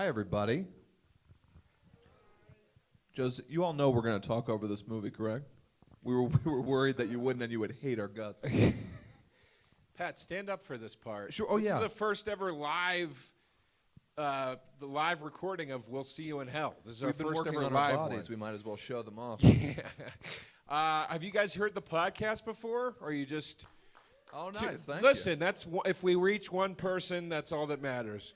Hi, everybody. Joseph, you all know we're going to talk over this movie, correct? We were worried that you wouldn't and you would hate our guts. Pat, stand up for this part. Sure. Oh, this yeah. is the first ever live, the live recording of "We'll See You in Hell." This is We've our been first working ever on live our bodies. one. We might as well show them off. Have you guys heard the podcast before, or are you just? Oh, nice. Thank Listen, that's if we reach one person, that's all that matters.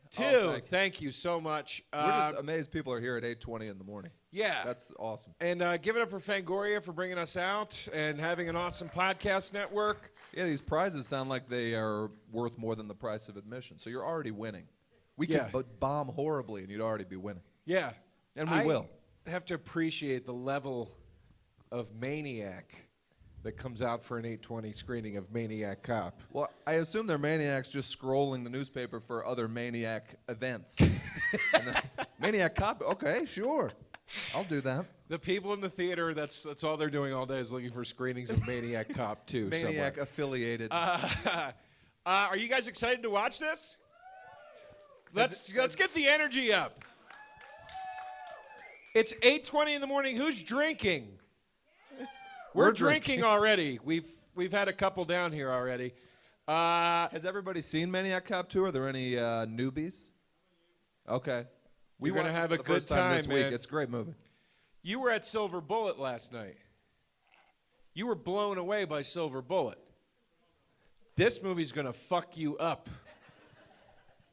Two, thank you so much. We're just amazed people are here at 8:20 in the morning. Yeah. That's awesome. And give it up for Fangoria for bringing us out and having an awesome podcast network. Yeah, these prizes sound like they are worth more than the price of admission. So you're already winning. We could bomb horribly and you'd already be winning. Yeah. And we will. I have to appreciate the level of Maniac that comes out for an 8:20 screening of Maniac Cop. Well, I assume they're maniacs just scrolling the newspaper for other maniac events. Maniac Cop, okay, sure. I'll do that. The people in the theater, that's all they're doing all day is looking for screenings of Maniac Cop 2. Maniac affiliated. Are you guys excited to watch this? Let's get the energy up. It's 8:20 in the morning. Who's drinking? We're drinking already. We've had a couple down here already. Has everybody seen Maniac Cop 2? Are there any newbies? Okay. We're going to have a good time this week. man. It's a great movie. You were at Silver Bullet last night. You were blown away by Silver Bullet. This movie's going to fuck you up.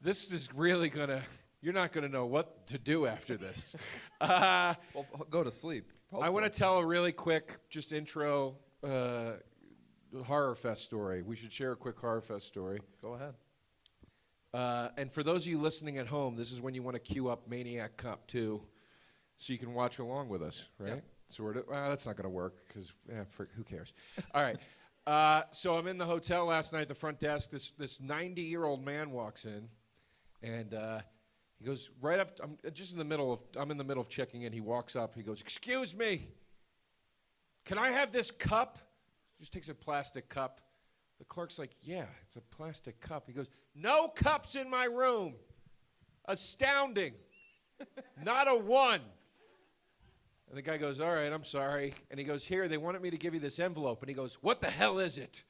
This is really going to... You're not going to know what to do after this. Well, go to sleep. Hopefully. I want to tell a really quick, just intro Horror Fest story. We should share a quick Horror Fest story. Go ahead. And for those of you listening at home, this is when you want to queue up Maniac Cop 2 so you can watch along with us, right? Yep. Sort of. Well, that's not going to work because who cares? All right. So I'm in the hotel last night at the front desk. This 90-year-old man walks in, and he goes right up. I'm in the middle of checking in. He walks up. He goes, "Excuse me, can I have this cup?" He just takes a plastic cup. The clerk's like, "Yeah, it's a plastic cup." He goes, "No cups in my room. Astounding. Not a one." And the guy goes, "All right, I'm sorry." And he goes, "Here, they wanted me to give you this envelope." And he goes, "What the hell is it?"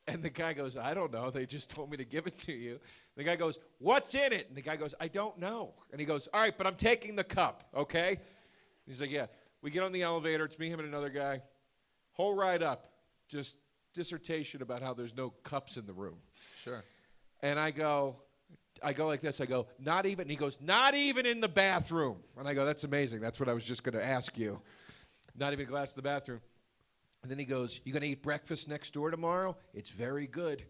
And the guy goes, "I don't know. They just told me to give it to you." And the guy goes, "What's in it?" And the guy goes, "I don't know." And he goes, "All right, but I'm taking the cup, okay?" And he's like, "Yeah." We get on the elevator. It's me, him, and another guy. Whole ride up, just dissertation about how there's no cups in the room. Sure. And I go like this. I go, "Not even." And he goes, "Not even in the bathroom." And I go, "That's amazing. That's what I was just going to ask you. Not even a glass in the bathroom." And then he goes, "You going to eat breakfast next door tomorrow? It's very good."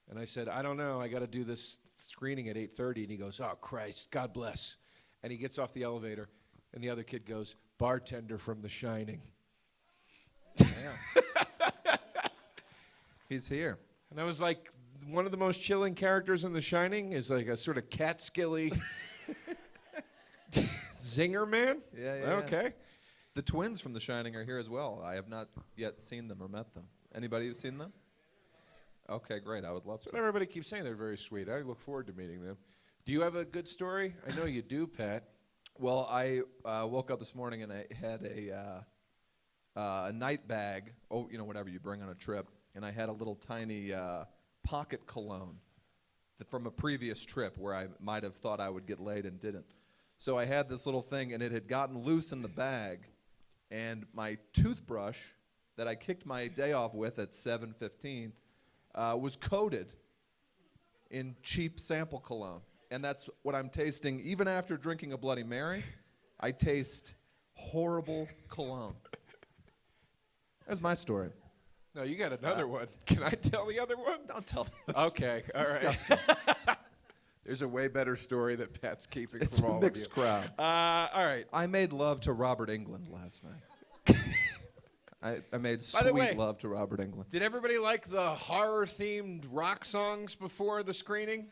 And I said, "I don't know. I got to do this screening at 8:30. And he goes, "Oh, Christ, God bless." And he gets off the elevator, and the other kid goes, "Bartender from The Shining." Yeah. He's here. And I was like, one of the most chilling characters in The Shining is like a sort of Catskilly zinger man. Yeah. Okay. The twins from The Shining are here as well. I have not yet seen them or met them. Anybody who's seen them? Okay, great. I would love to. So everybody keeps saying they're very sweet. I look forward to meeting them. Do you have a good story? I know you do, Pat. Well, I woke up this morning and I had a night bag. Oh, whatever you bring on a trip. And I had a little tiny pocket cologne from a previous trip where I might have thought I would get laid and didn't. So I had this little thing, and it had gotten loose in the bag. And my toothbrush that I kicked my day off with at 7:15 was coated in cheap sample cologne. And that's what I'm tasting. Even after drinking a Bloody Mary, I taste horrible cologne. That's my story. No, you got another one. Can I tell the other one? Don't tell me. Okay, all right. There's a way better story that Pat's keeping It's from a all mixed of you. crowd. All right. I made love to Robert Englund last night. I made sweet love to Robert Englund. Did everybody like the horror-themed rock songs before the screening?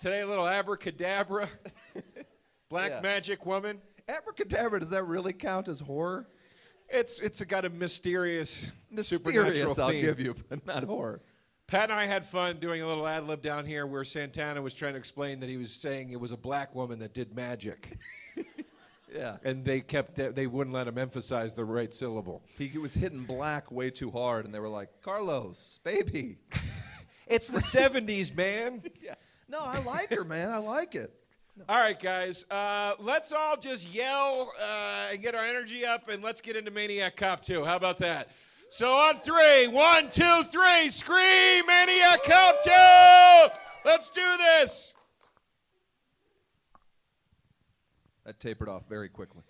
Today, a little Abracadabra, Black Magic Woman. Abracadabra, does that really count as horror? It's got a mysterious supernatural I'll theme. give you, but not horror. Pat and I had fun doing a little ad lib down here where Santana was trying to explain that he was saying it was a black woman that did magic. Yeah. And they wouldn't let him emphasize the right syllable. He was hitting black way too hard, and they were like, Carlos, baby. It's the 70s, man. Yeah. No, I like her, man. I like it. No. All right, guys. Let's all just yell and get our energy up, and let's get into Maniac Cop 2. How about that? So on 3, 1, 2, 3, scream, Maniac Cop 2! Let's do this! That tapered off very quickly.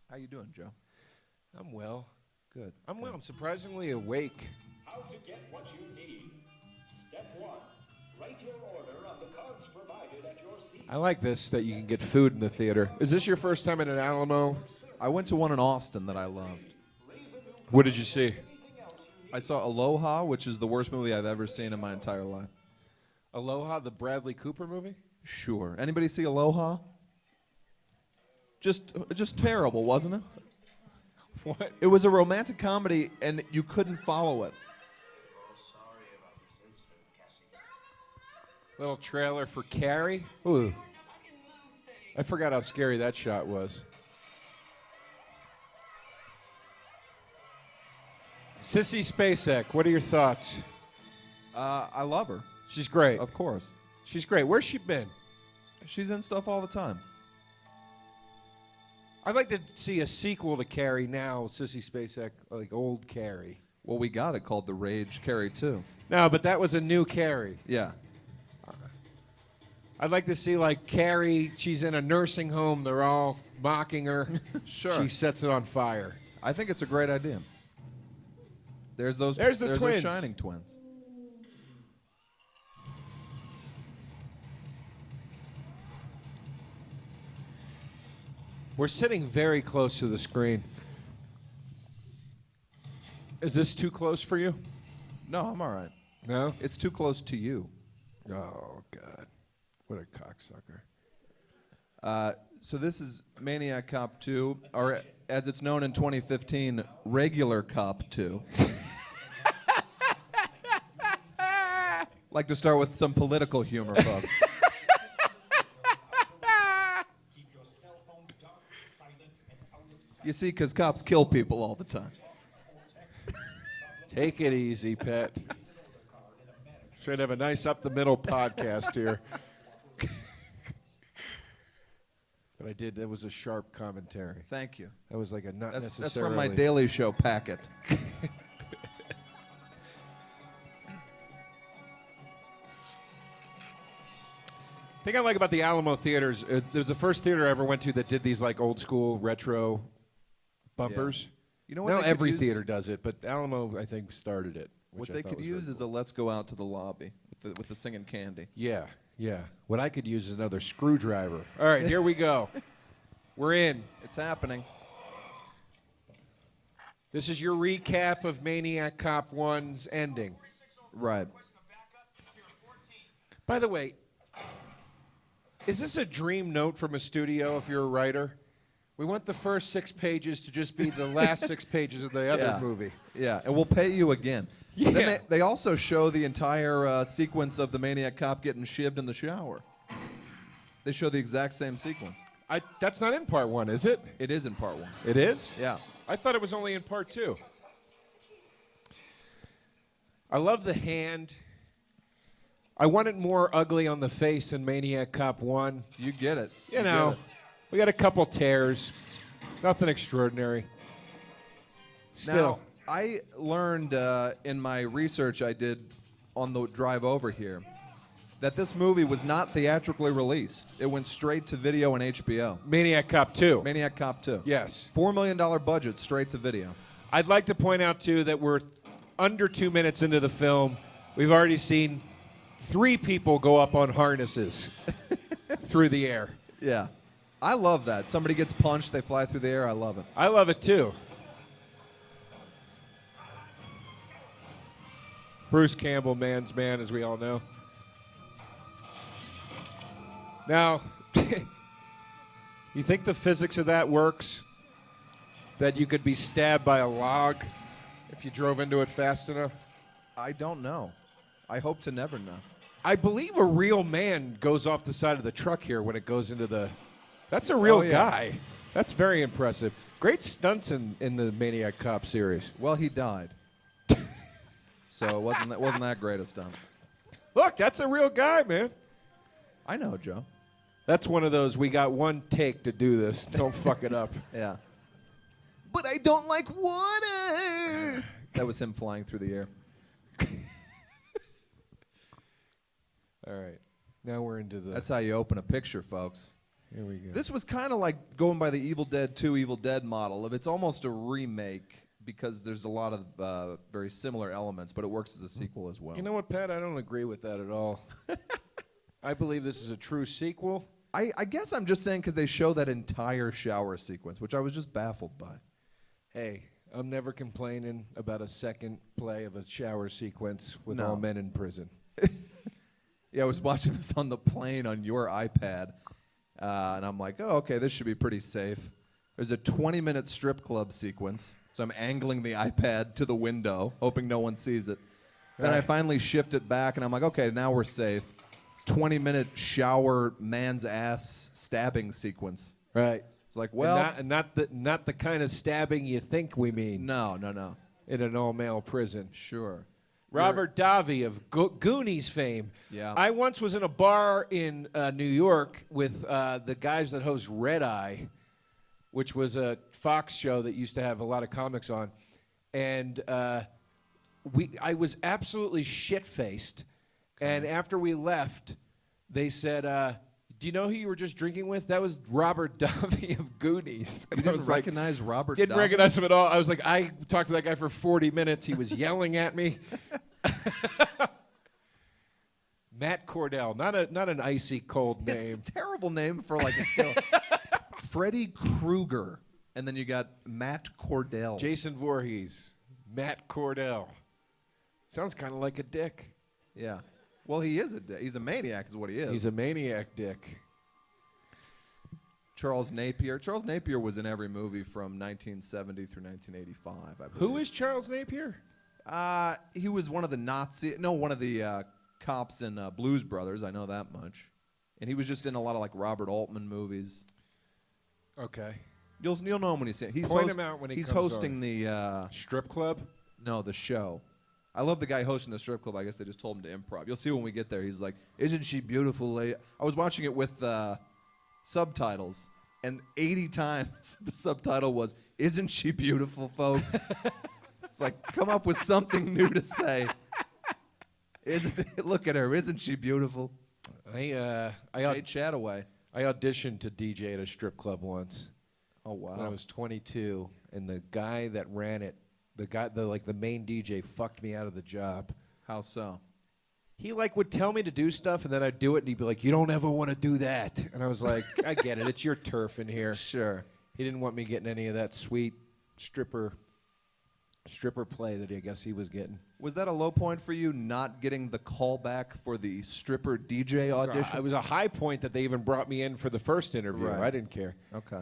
How you doing, Joe? I'm well. Good. I'm well. I'm surprisingly awake. How to get what you need. Step 1. Write your order on the cards provided at your seat. I like this, that you can get food in the theater. Is this your first time at an Alamo? I went to one in Austin that I loved. What did you see? I saw Aloha, which is the worst movie I've ever seen in my entire life. Aloha, the Bradley Cooper movie? Sure. Anybody see Aloha? Just terrible, wasn't it? What? It was a romantic comedy, and you couldn't follow it. Little trailer for Carrie. Ooh. I forgot how scary that shot was. Sissy Spacek, what are your thoughts? I love her, She's great. of course. She's great. Where's she been? She's in stuff all the time. I'd like to see a sequel to Carrie now, Sissy Spacek, like old Carrie. Well, we got it called The Rage Carrie 2. No, but that was a new Carrie. Yeah. I'd like to see like Carrie, she's in a nursing home, they're all mocking her. Sure. She sets it on fire. I think it's a great idea. There's the twins. those shining twins. We're sitting very close to the screen. Is this too close for you? No, I'm all right. No? It's too close to you. Oh, God. What a cocksucker. So this is Maniac Cop 2, or as it's known in 2015, Regular Cop 2. Like to start with some political humor, folks. You see, because cops kill people all the time. Take it easy, Pet. Trying to have a nice up-the-middle podcast here. But I did. That was a sharp commentary. Thank you. That was like a not That's necessarily. from my Daily Show packet. The thing I like about the Alamo theaters, it was the first theater I ever went to that did these like old school retro bumpers. You know what? Now they could every use? theater does it, but Alamo I think started it. What which I they thought could was use very is a "Let's go out to the lobby" with the singing candy. Yeah, yeah. What I could use is another screwdriver. All right, here we go. We're in. It's happening. This is your recap of Maniac Cop 1's ending. Right. By the way, is this a dream note from a studio if you're a writer? We want the first 6 pages to just be the last 6 pages of the other Yeah. movie. Yeah, and we'll pay you again. Yeah. Then they also show the entire sequence of the Maniac Cop getting shivved in the shower. They show the exact same sequence. That's not in part 1, is it? It is in part 1. It is? Yeah. I thought it was only in part 2. I love the hand. I want it more ugly on the face in Maniac Cop 1. You get it. You know, get we got a couple tears. Nothing extraordinary. it. Still. Now, I learned in my research I did on the drive over here that this movie was not theatrically released. It went straight to video and HBO. Maniac Cop 2. Maniac Cop 2. Yes. $4 million budget, straight to video. I'd like to point out, too, that we're under 2 minutes into the film. We've already seen 3 people go up on harnesses through the air. Yeah. I love that. Somebody gets punched, they fly through the air. I love it. I love it, too. Bruce Campbell, man's man, as we all know. Now, you think the physics of that works? that you could be stabbed by a log if you drove into it fast enough? I don't know. I hope to never know. I believe a real man goes off the side of the truck here when it goes into the... That's a real guy. That's very impressive. Great stunts in the Maniac Cop series. Well, he died. So it wasn't that great a stunt. Look, that's a real guy, man. I know, Joe. That's one of those, we got one take to do this. Don't fuck it up. Yeah. But I don't like water. That was him flying through the air. All right. Now we're into the... That's how you open a picture, folks. Here we go. This was kind of like going by the Evil Dead 2 Evil Dead model. It's almost a remake because there's a lot of very similar elements, but it works as a sequel as well. You know what, Pat? I don't agree with that at all. I believe this is a true sequel. I guess I'm just saying because they show that entire shower sequence, which I was just baffled by. Hey, I'm never complaining about a second play of a shower sequence with No. all men in prison. Yeah, I was watching this on the plane on your iPad, and I'm like, oh, okay, this should be pretty safe. There's a 20-minute strip club sequence, so I'm angling the iPad to the window, hoping no one sees it. Then I finally shift it back, and I'm like, okay, now we're safe. 20-minute shower man's ass stabbing sequence. Right. It's like, well, And not the kind of stabbing you think we mean no. in an all-male prison. Sure. Robert Davi of Goonies fame. Yeah. I once was in a bar in New York with the guys that host Red Eye, which was a Fox show that used to have a lot of comics on. And I was absolutely shit-faced. And after we left, they said, do you know who you were just drinking with? That was Robert Davi of Goonies. You didn't recognize Robert Didn't Davi? recognize him at all. I was like, I talked to that guy for 40 minutes. He was yelling at me. Matt Cordell, not an icy cold It's name. a terrible name for like a kill. Freddy Krueger. And then you got Matt Cordell. Jason Voorhees, Matt Cordell. Sounds kind of like a dick. Yeah. Well, he is he's a maniac is what he is. He's a maniac dick. Charles Napier. Charles Napier was in every movie from 1970 through 1985, I believe. Who is Charles Napier? He was one of the cops in Blues Brothers. I know that much. And he was just in a lot of like Robert Altman movies. Okay. You'll know him when you see it. Point him out when he He's comes hosting on. the Strip club? No, the show. I love the guy hosting the strip club. I guess they just told him to improv. You'll see when we get there. He's like, "Isn't she beautiful?" I was watching it with subtitles, and 80 times the subtitle was, "Isn't she beautiful, folks?" It's like, come up with something new to say. Look at her. Isn't she beautiful? Jay Chataway. I auditioned to DJ at a strip club once. Oh wow. When I was 22, and the guy that ran it, the main DJ, fucked me out of the job. How so? He would tell me to do stuff, and then I'd do it, and he'd be like, "You don't ever want to do that." And I was like, "I get it. It's your turf in here." Sure. He didn't want me getting any of that sweet stripper play that I guess he was getting. Was that a low point for you, not getting the callback for the stripper DJ audition? It was a high point that they even brought me in for the first interview. Right. I didn't care. Okay.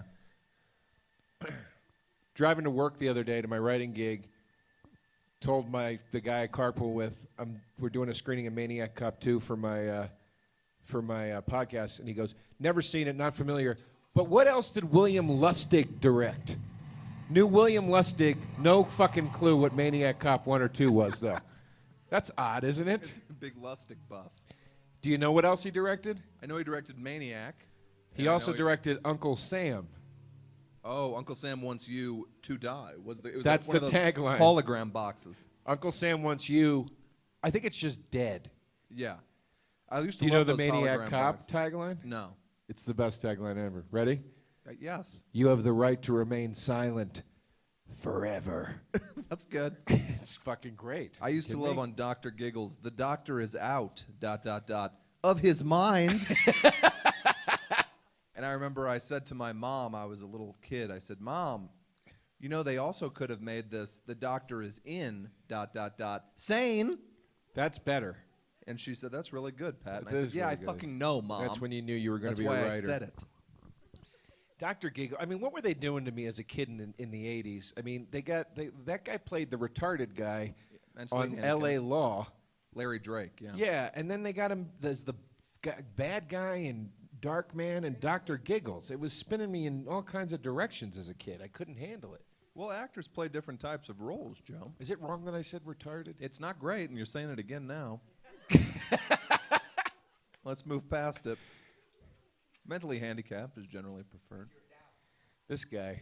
Driving to work the other day to my writing gig, told the guy I carpool with, we're doing a screening of Maniac Cop 2 for my podcast, and he goes, "Never seen it, not familiar. But what else did William Lustig direct?" Knew William Lustig, no fucking clue what Maniac Cop 1 or 2 was, though. That's odd, isn't it? It's a big Lustig buff. Do you know what else he directed? I know he directed Maniac. He also directed Uncle Sam. Oh, Uncle Sam Wants You to Die. That's like one the of those tagline. Hologram boxes. Uncle Sam Wants You, I think it's just dead. Yeah. I used to Do you know love the those Maniac hologram Cop boxes. tagline? No. It's the best tagline ever. Ready? Yes. You have the right to remain silent forever. That's good. It's fucking great. I used to Kidding love me? on Dr. Giggles, the doctor is out, ... of his mind. And I remember I said to my mom, I was a little kid, I said, "Mom, you know they also could have made this, the doctor is in ... sane." That's better. And she said, "That's really good, Pat." And That I is said, "Yeah, really I good. fucking know, Mom." That's when you knew you were going That's to be a why writer. I said it. Dr. Giggle. I mean, what were they doing to me as a kid in the 80s? I mean, that guy played the retarded guy on L.A. Law. Larry Drake, yeah. Yeah, and then they got him as the bad guy in Dark Man and Dr. Giggles. It was spinning me in all kinds of directions as a kid. I couldn't handle it. Well, actors play different types of roles, Joe. Is it wrong that I said retarded? It's not great, and you're saying it again now. Let's move past it. Mentally handicapped is generally preferred. This guy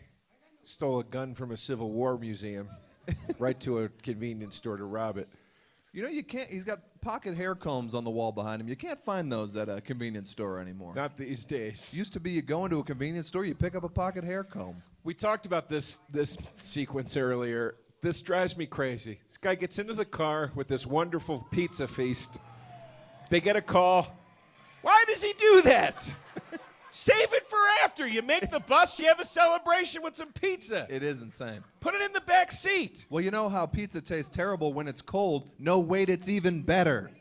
stole a gun from a Civil War museum right to a convenience store to rob it. You know, you can't. He's got pocket hair combs on the wall behind him. You can't find those at a convenience store anymore. Not these days. Used to be you go into a convenience store, you pick up a pocket hair comb. We talked about this sequence earlier. This drives me crazy. This guy gets into the car with this wonderful pizza feast. They get a call. Why does he do that? Save it for after. You make the bus, you have a celebration with some pizza. It is insane. Put it in the back seat. Well, you know how pizza tastes terrible when it's cold? No, wait, it's even better.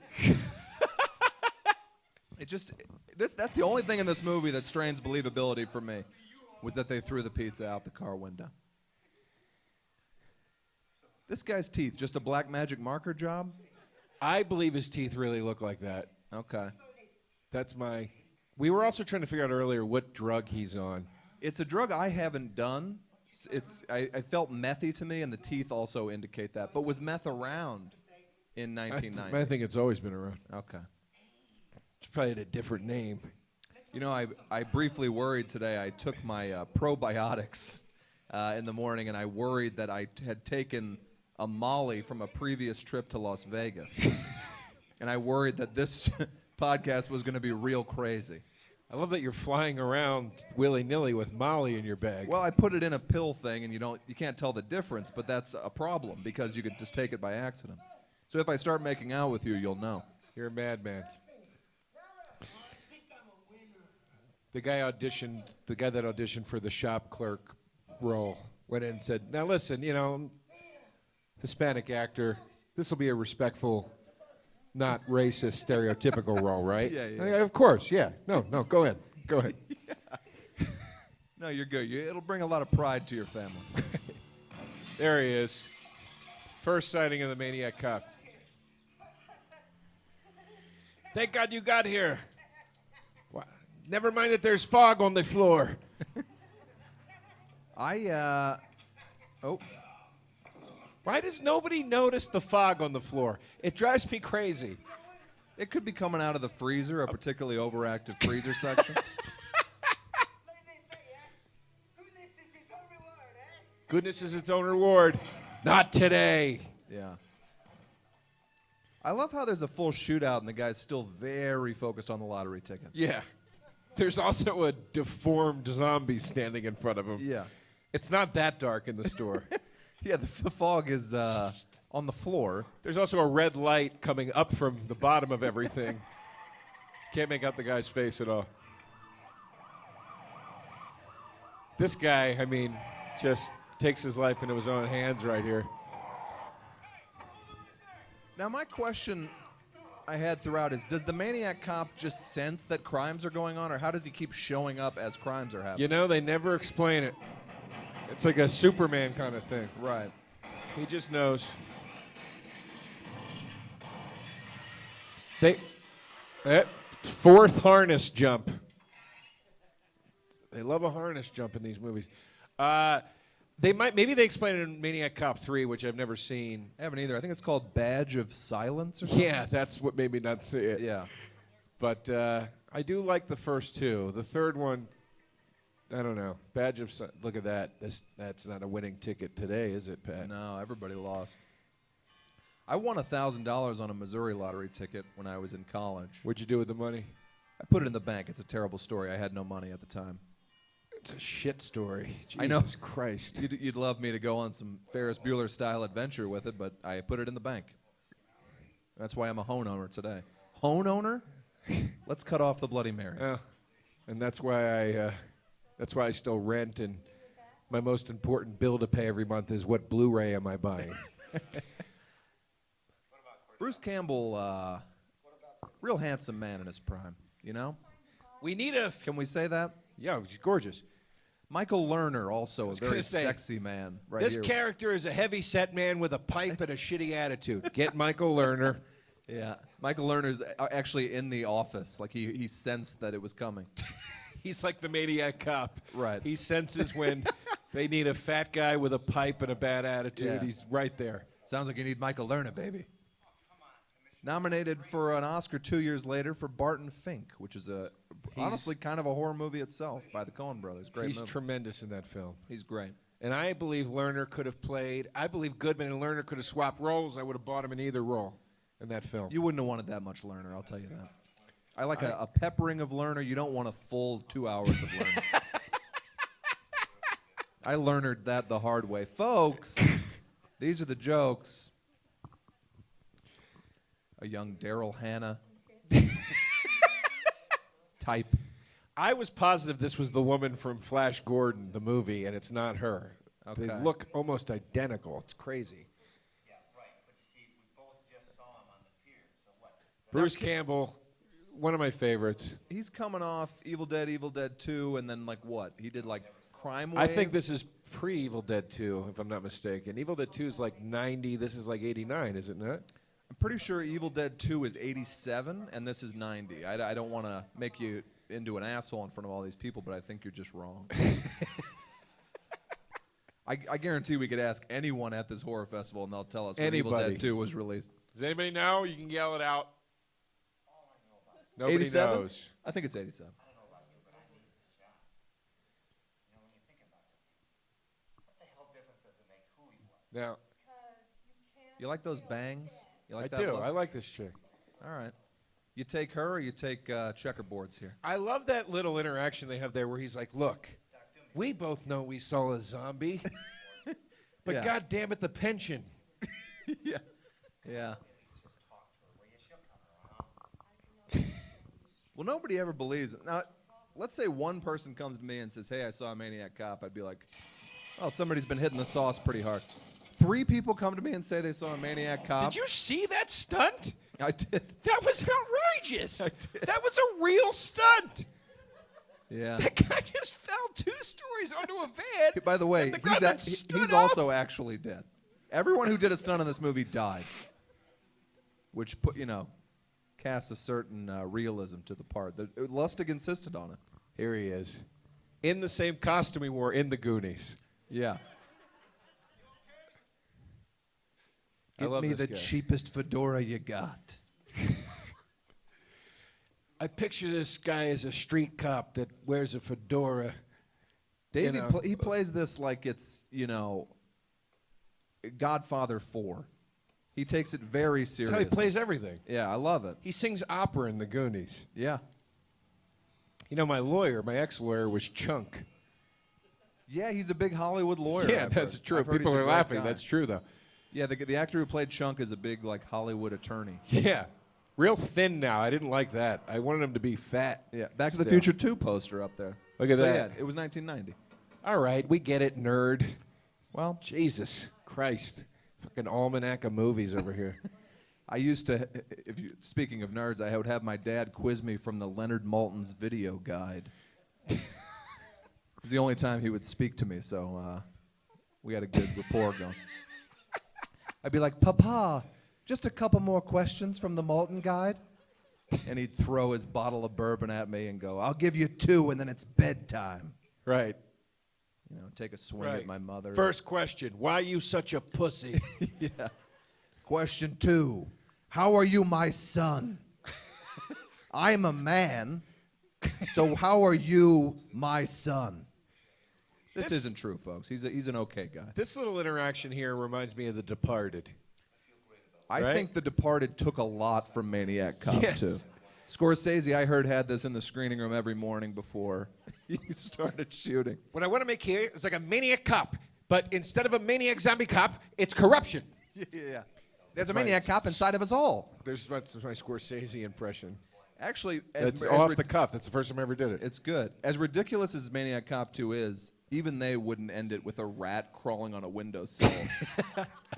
That's the only thing in this movie that strains believability for me, was that they threw the pizza out the car window. This guy's teeth, just a black magic marker job? I believe his teeth really look like that. Okay. That's my... We were also trying to figure out earlier what drug he's on. It's a drug I haven't done. I felt methy to me, and the teeth also indicate that. But was meth around in 1990? I think it's always been around. Okay. It's probably had a different name. You know, I briefly worried today. I took my probiotics in the morning, and I worried that I had taken a Molly from a previous trip to Las Vegas. And I worried that this podcast was going to be real crazy. I love that you're flying around willy-nilly with Molly in your bag. Well, I put it in a pill thing, and you can't tell the difference, but that's a problem because you could just take it by accident. So if I start making out with you, you'll know. You're a madman. The guy that auditioned for the shop clerk role went in and said, now listen, you know, Hispanic actor, this will be a respectful, not racist, stereotypical role, right? Yeah. Of course, yeah. No, go ahead. Go ahead. Yeah. No, you're good. It'll bring a lot of pride to your family. There he is. First sighting of the Maniac Cop. Thank God you got here. Never mind that there's fog on the floor. Oh. Why does nobody notice the fog on the floor? It drives me crazy. It could be coming out of the freezer, a particularly overactive freezer section. Goodness is its own reward. Not today. Yeah. I love how there's a full shootout and the guy's still very focused on the lottery ticket. Yeah. There's also a deformed zombie standing in front of him. Yeah. It's not that dark in the store. Yeah, the fog is on the floor. There's also a red light coming up from the bottom of everything. Can't make out the guy's face at all. This guy, I mean, just takes his life into his own hands right here. Now, my question I had throughout is, does the Maniac Cop just sense that crimes are going on, or how does he keep showing up as crimes are happening? You know, they never explain it. It's like a Superman kind of thing. Right. He just knows. Fourth harness jump. They love a harness jump in these movies. Maybe they explain it in Maniac Cop 3, which I've never seen. I haven't either. I think it's called Badge of Silence or something. Yeah, that's what made me not see it. Yeah. But I do like the first two. The third one, I don't know. Badge of Silence. Look at that. That's not a winning ticket today, is it, Pat? No, everybody lost. I won $1,000 on a Missouri lottery ticket when I was in college. What'd you do with the money? I put it in the bank. It's a terrible story. I had no money at the time. It's a shit story. Jesus I know. Christ. You'd love me to go on some Ferris Bueller-style adventure with it, but I put it in the bank. That's why I'm a home owner today. Home owner? Let's cut off the Bloody Marys. And that's why I still rent, and my most important bill to pay every month is what Blu-ray am I buying. Bruce Campbell, real handsome man in his prime, you know? We need Can we say that? Yeah, he's gorgeous. Michael Lerner, also a was very gonna say, sexy man. Right This here. character is a heavy-set man with a pipe and a shitty attitude. Get Michael Lerner. Yeah, Michael Lerner's actually in the office. Like he sensed that it was coming. He's like the Maniac Cop. Right. He senses when they need a fat guy with a pipe and a bad attitude. Yeah. He's right there. Sounds like you need Michael Lerner, baby. Nominated for an Oscar 2 years later for Barton Fink, which is honestly kind of a horror movie itself by the Coen brothers. Great He's movie. tremendous in that film. He's great. And I believe Lerner could have played, I believe Goodman and Lerner could have swapped roles. I would have bought him in either role in that film. You wouldn't have wanted that much Lerner, I'll tell you that. I like a peppering of Lerner. You don't want a full 2 hours of Lerner. I Lernered that the hard way. Folks, these are the jokes. A young Daryl Hannah type. I was positive this was the woman from Flash Gordon, the movie, and it's not her. Okay. They look almost identical. It's crazy. Yeah, right. But you see, we both just saw him on the pier, so what? Bruce Campbell, one of my favorites. He's coming off Evil Dead 2, and then like what? He did like Crime Wave? I think this is pre-Evil Dead 2, if I'm not mistaken. Evil Dead 2 is like 90. This is like 89, is it not? I'm pretty sure Evil Dead 2 is 87, and this is 90. I don't want to make you into an asshole in front of all these people, but I think you're just wrong. I guarantee we could ask anyone at this horror festival, and they'll tell us when Evil Dead 2 was released. Does anybody know? You can yell it out. Nobody 87? knows. I think it's 87. I don't know about you, but I need this job. You know, when you think about it, what the hell difference does it make who he was? Now, You like those bangs? You like I that do. look? I like this chick. All right. You take her or you take checkerboards here? I love that little interaction they have there where he's like, look, we both know we saw a zombie, but Yeah. God damn it, the pension. Yeah. Yeah. Well, nobody ever believes it. Now, let's say one person comes to me and says, hey, I saw a Maniac Cop. I'd be like, oh, somebody's been hitting the sauce pretty hard. 3 people come to me and say they saw a Maniac Cop. Did you see that stunt? I did. That was outrageous. I did. That was a real stunt. Yeah. That guy just fell 2 stories onto a van. By the way, and the ground then stood he's up. also actually dead. Everyone who did a stunt in this movie died, which casts a certain realism to the part. Lustig insisted on it. Here he is, in the same costume he wore in the Goonies. Yeah. I Get love me this the guy. cheapest fedora you got. I picture this guy as a street cop that wears a fedora. Davey, You know. he plays this like it's, Godfather 4. He takes it very That's seriously. how he plays everything. Yeah, I love it. He sings opera in the Goonies. Yeah. You know, my ex-lawyer was Chunk. Yeah, he's a big Hollywood lawyer. Yeah, I've that's heard. true. I've heard People he's a are great laughing. guy. That's true, though. Yeah, the actor who played Chunk is a big Hollywood attorney. Yeah. Real thin now. I didn't like that. I wanted him to be fat. Yeah, Back to the Still. Future 2 poster up there. Look at So, that. Yeah, it was 1990. All right, we get it, nerd. Well, Jesus Christ. Fucking almanac of movies over here. I used to, speaking of nerds, I would have my dad quiz me from the Leonard Maltin's video guide. It was the only time he would speak to me, so we had a good rapport going. I'd be like, Papa, just a couple more questions from the Maltin guide. And he'd throw his bottle of bourbon at me and go, I'll give you 2 and then it's bedtime. Right. Take a swing at my mother. First question, why you such a pussy? Yeah. Question 2, how are you my son? I'm a man, so how are you my son? This isn't true, folks. He's an okay guy. This little interaction here reminds me of The Departed. I Right? think The Departed took a lot from Maniac Cop, Yes. too. Scorsese, I heard, had this in the screening room every morning before he started shooting. What I want to make here is like a maniac cop, but instead of a maniac zombie cop, it's corruption. Yeah. There's a my- Maniac Cop inside of us all. That's my Scorsese impression. Actually, It's off the cuff. That's the first time I ever did it. It's good. As ridiculous as Maniac Cop 2 is, even they wouldn't end it with a rat crawling on a windowsill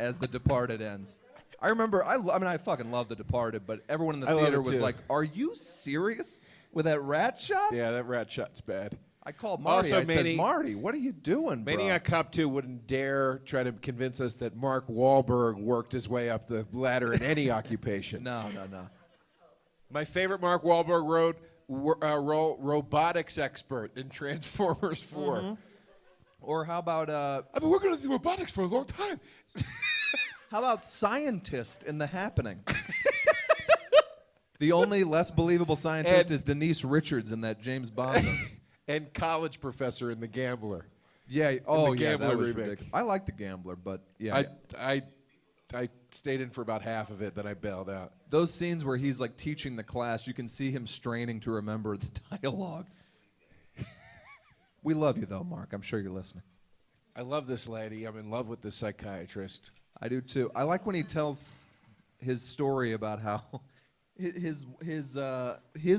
as The Departed ends. I remember, I fucking love The Departed, but everyone in the I love theater it was too. like, are you serious with that rat shot? Yeah, that rat shot's bad. I called Marty. Also, I says, Marty, what are you doing, bro? Maniac Cop 2 wouldn't dare try to convince us that Mark Wahlberg worked his way up the ladder in any occupation. No. My favorite Mark Wahlberg role, robotics expert in Transformers 4. Mm-hmm. Or how about I've been working on robotics for a long time. how about scientist in The Happening? The only less believable scientist is Denise Richards in that James Bond movie. And college professor in The Gambler. Yeah. The Oh, yeah. Gambler That was remake. ridiculous. I like The Gambler, but yeah. I stayed in for about half of it, then I bailed out. Those scenes where he's like teaching the class, you can see him straining to remember the dialogue. We love you though, Mark. I'm sure you're listening. I love this lady. I'm in love with this psychiatrist. I do too. I like when he tells his story about how his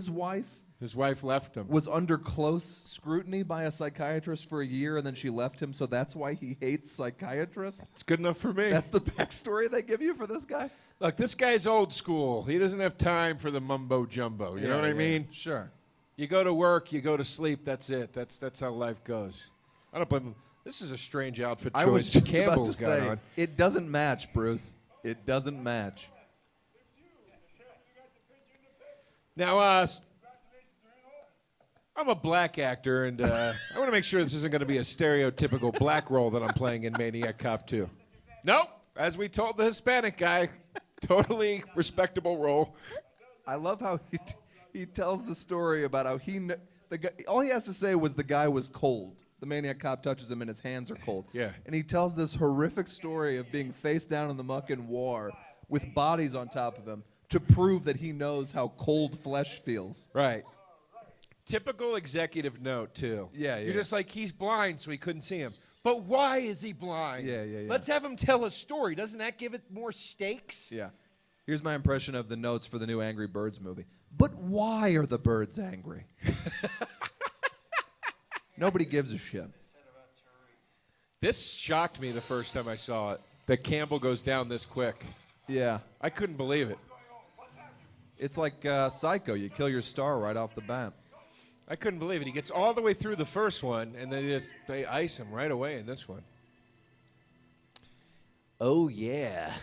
wife His wife left him. was under close scrutiny by a psychiatrist for a year, and then she left him, so that's why he hates psychiatrists. It's good enough for me. That's the backstory they give you for this guy? Look, this guy's old school. He doesn't have time for the mumbo jumbo. You know what I mean? Sure. You go to work, you go to sleep. That's it. That's how life goes. I don't blame him. This is a strange outfit choice I was just Campbell's about to got say, on. it doesn't match, Bruce. It doesn't match. Now, I'm a black actor, and I want to make sure this isn't going to be a stereotypical black role that I'm playing in Maniac Cop 2. Nope. As we told the Hispanic guy, totally respectable role. I love how he tells the story about how the guy, all he has to say was the guy was cold. The Maniac Cop touches him and his hands are cold. Yeah. And he tells this horrific story of being face down in the muck and war with bodies on top of him to prove that he knows how cold flesh feels. Right. Typical executive note, too. Yeah. You're just like, he's blind, so he couldn't see him. But why is he blind? Yeah. Let's have him tell a story. Doesn't that give it more stakes? Yeah. Here's my impression of the notes for the new Angry Birds movie. But why are the birds angry? Nobody gives a shit. This shocked me the first time I saw it, that Campbell goes down this quick. Yeah. I couldn't believe it. It's like Psycho. You kill your star right off the bat. I couldn't believe it. He gets all the way through the first one, and then they ice him right away in this one. Oh, yeah.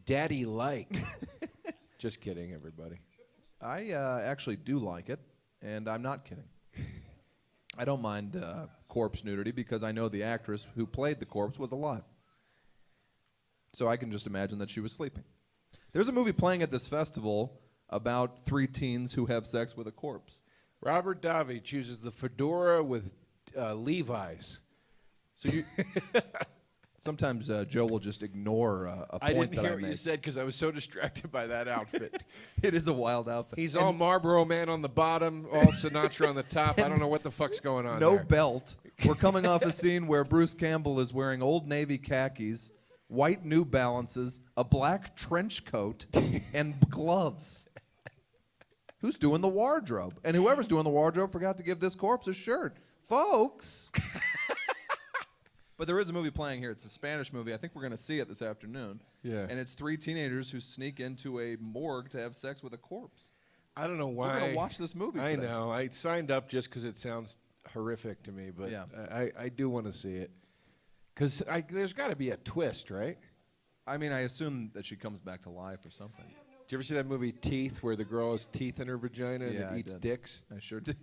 Daddy like. Just kidding, everybody. I actually do like it, and I'm not kidding. I don't mind corpse nudity because I know the actress who played the corpse was alive. So I can just imagine that she was sleeping. There's a movie playing at this festival about 3 teens who have sex with a corpse. Robert Davi chooses the fedora with Levi's. So you sometimes Joe will just ignore a I point didn't that hear I what you make. said because I was so distracted by that outfit. It is a wild outfit. He's all Marlboro Man on the bottom, all Sinatra on the top. I don't know what the fuck's going on No there. belt. We're coming off a scene where Bruce Campbell is wearing Old Navy khakis, white New Balances, a black trench coat, and gloves. Who's doing the wardrobe? And whoever's doing the wardrobe forgot to give this corpse a shirt. Folks. But there is a movie playing here. It's a Spanish movie. I think we're going to see it this afternoon. Yeah. And it's 3 teenagers who sneak into a morgue to have sex with a corpse. I don't know why. We're going to watch this movie I today. know. I signed up just because it sounds horrific to me, but Yeah. I do want to see it. Because there's got to be a twist, right? I mean, I assume that she comes back to life or something. Did you ever see that movie Teeth, where the girl has teeth in her vagina and Yeah, it I eats did. dicks? I sure did.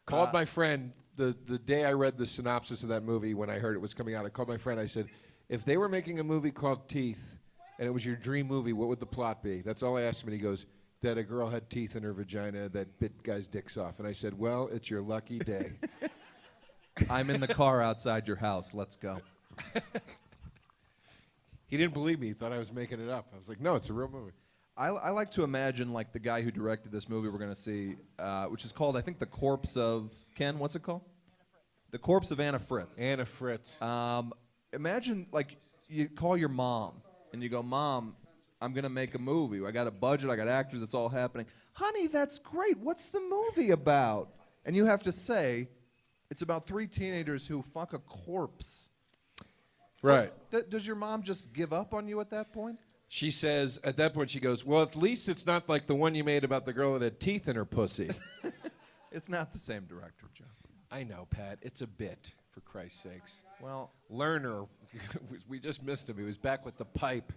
Called my friend the day I read the synopsis of that movie when I heard it was coming out. I called my friend. I said, if they were making a movie called Teeth and it was your dream movie, what would the plot be? That's all I asked him. And he goes, that a girl had teeth in her vagina that bit guys' dicks off. And I said, well, it's your lucky day. I'm in the car outside your house. Let's go. He didn't believe me. He thought I was making it up. I was like, no, it's a real movie. I like to imagine like the guy who directed this movie we're going to see, which is called, I think, The Corpse of... Ken, what's it called? The Corpse of Anna Fritz. Anna Fritz. Imagine, like, you call your mom, and you go, Mom, I'm going to make a movie. I got a budget. I got actors. It's all happening. Honey, that's great. What's the movie about? And you have to say, it's about 3 teenagers who fuck a corpse. Right. Does your mom just give up on you at that point? She says, at that point, she goes, well, at least it's not like the one you made about the girl that had teeth in her pussy. It's not the same director, Joe. I know, Pat. It's a bit, for Christ's sakes. Well, Lerner, we just missed him. He was back with the pipe.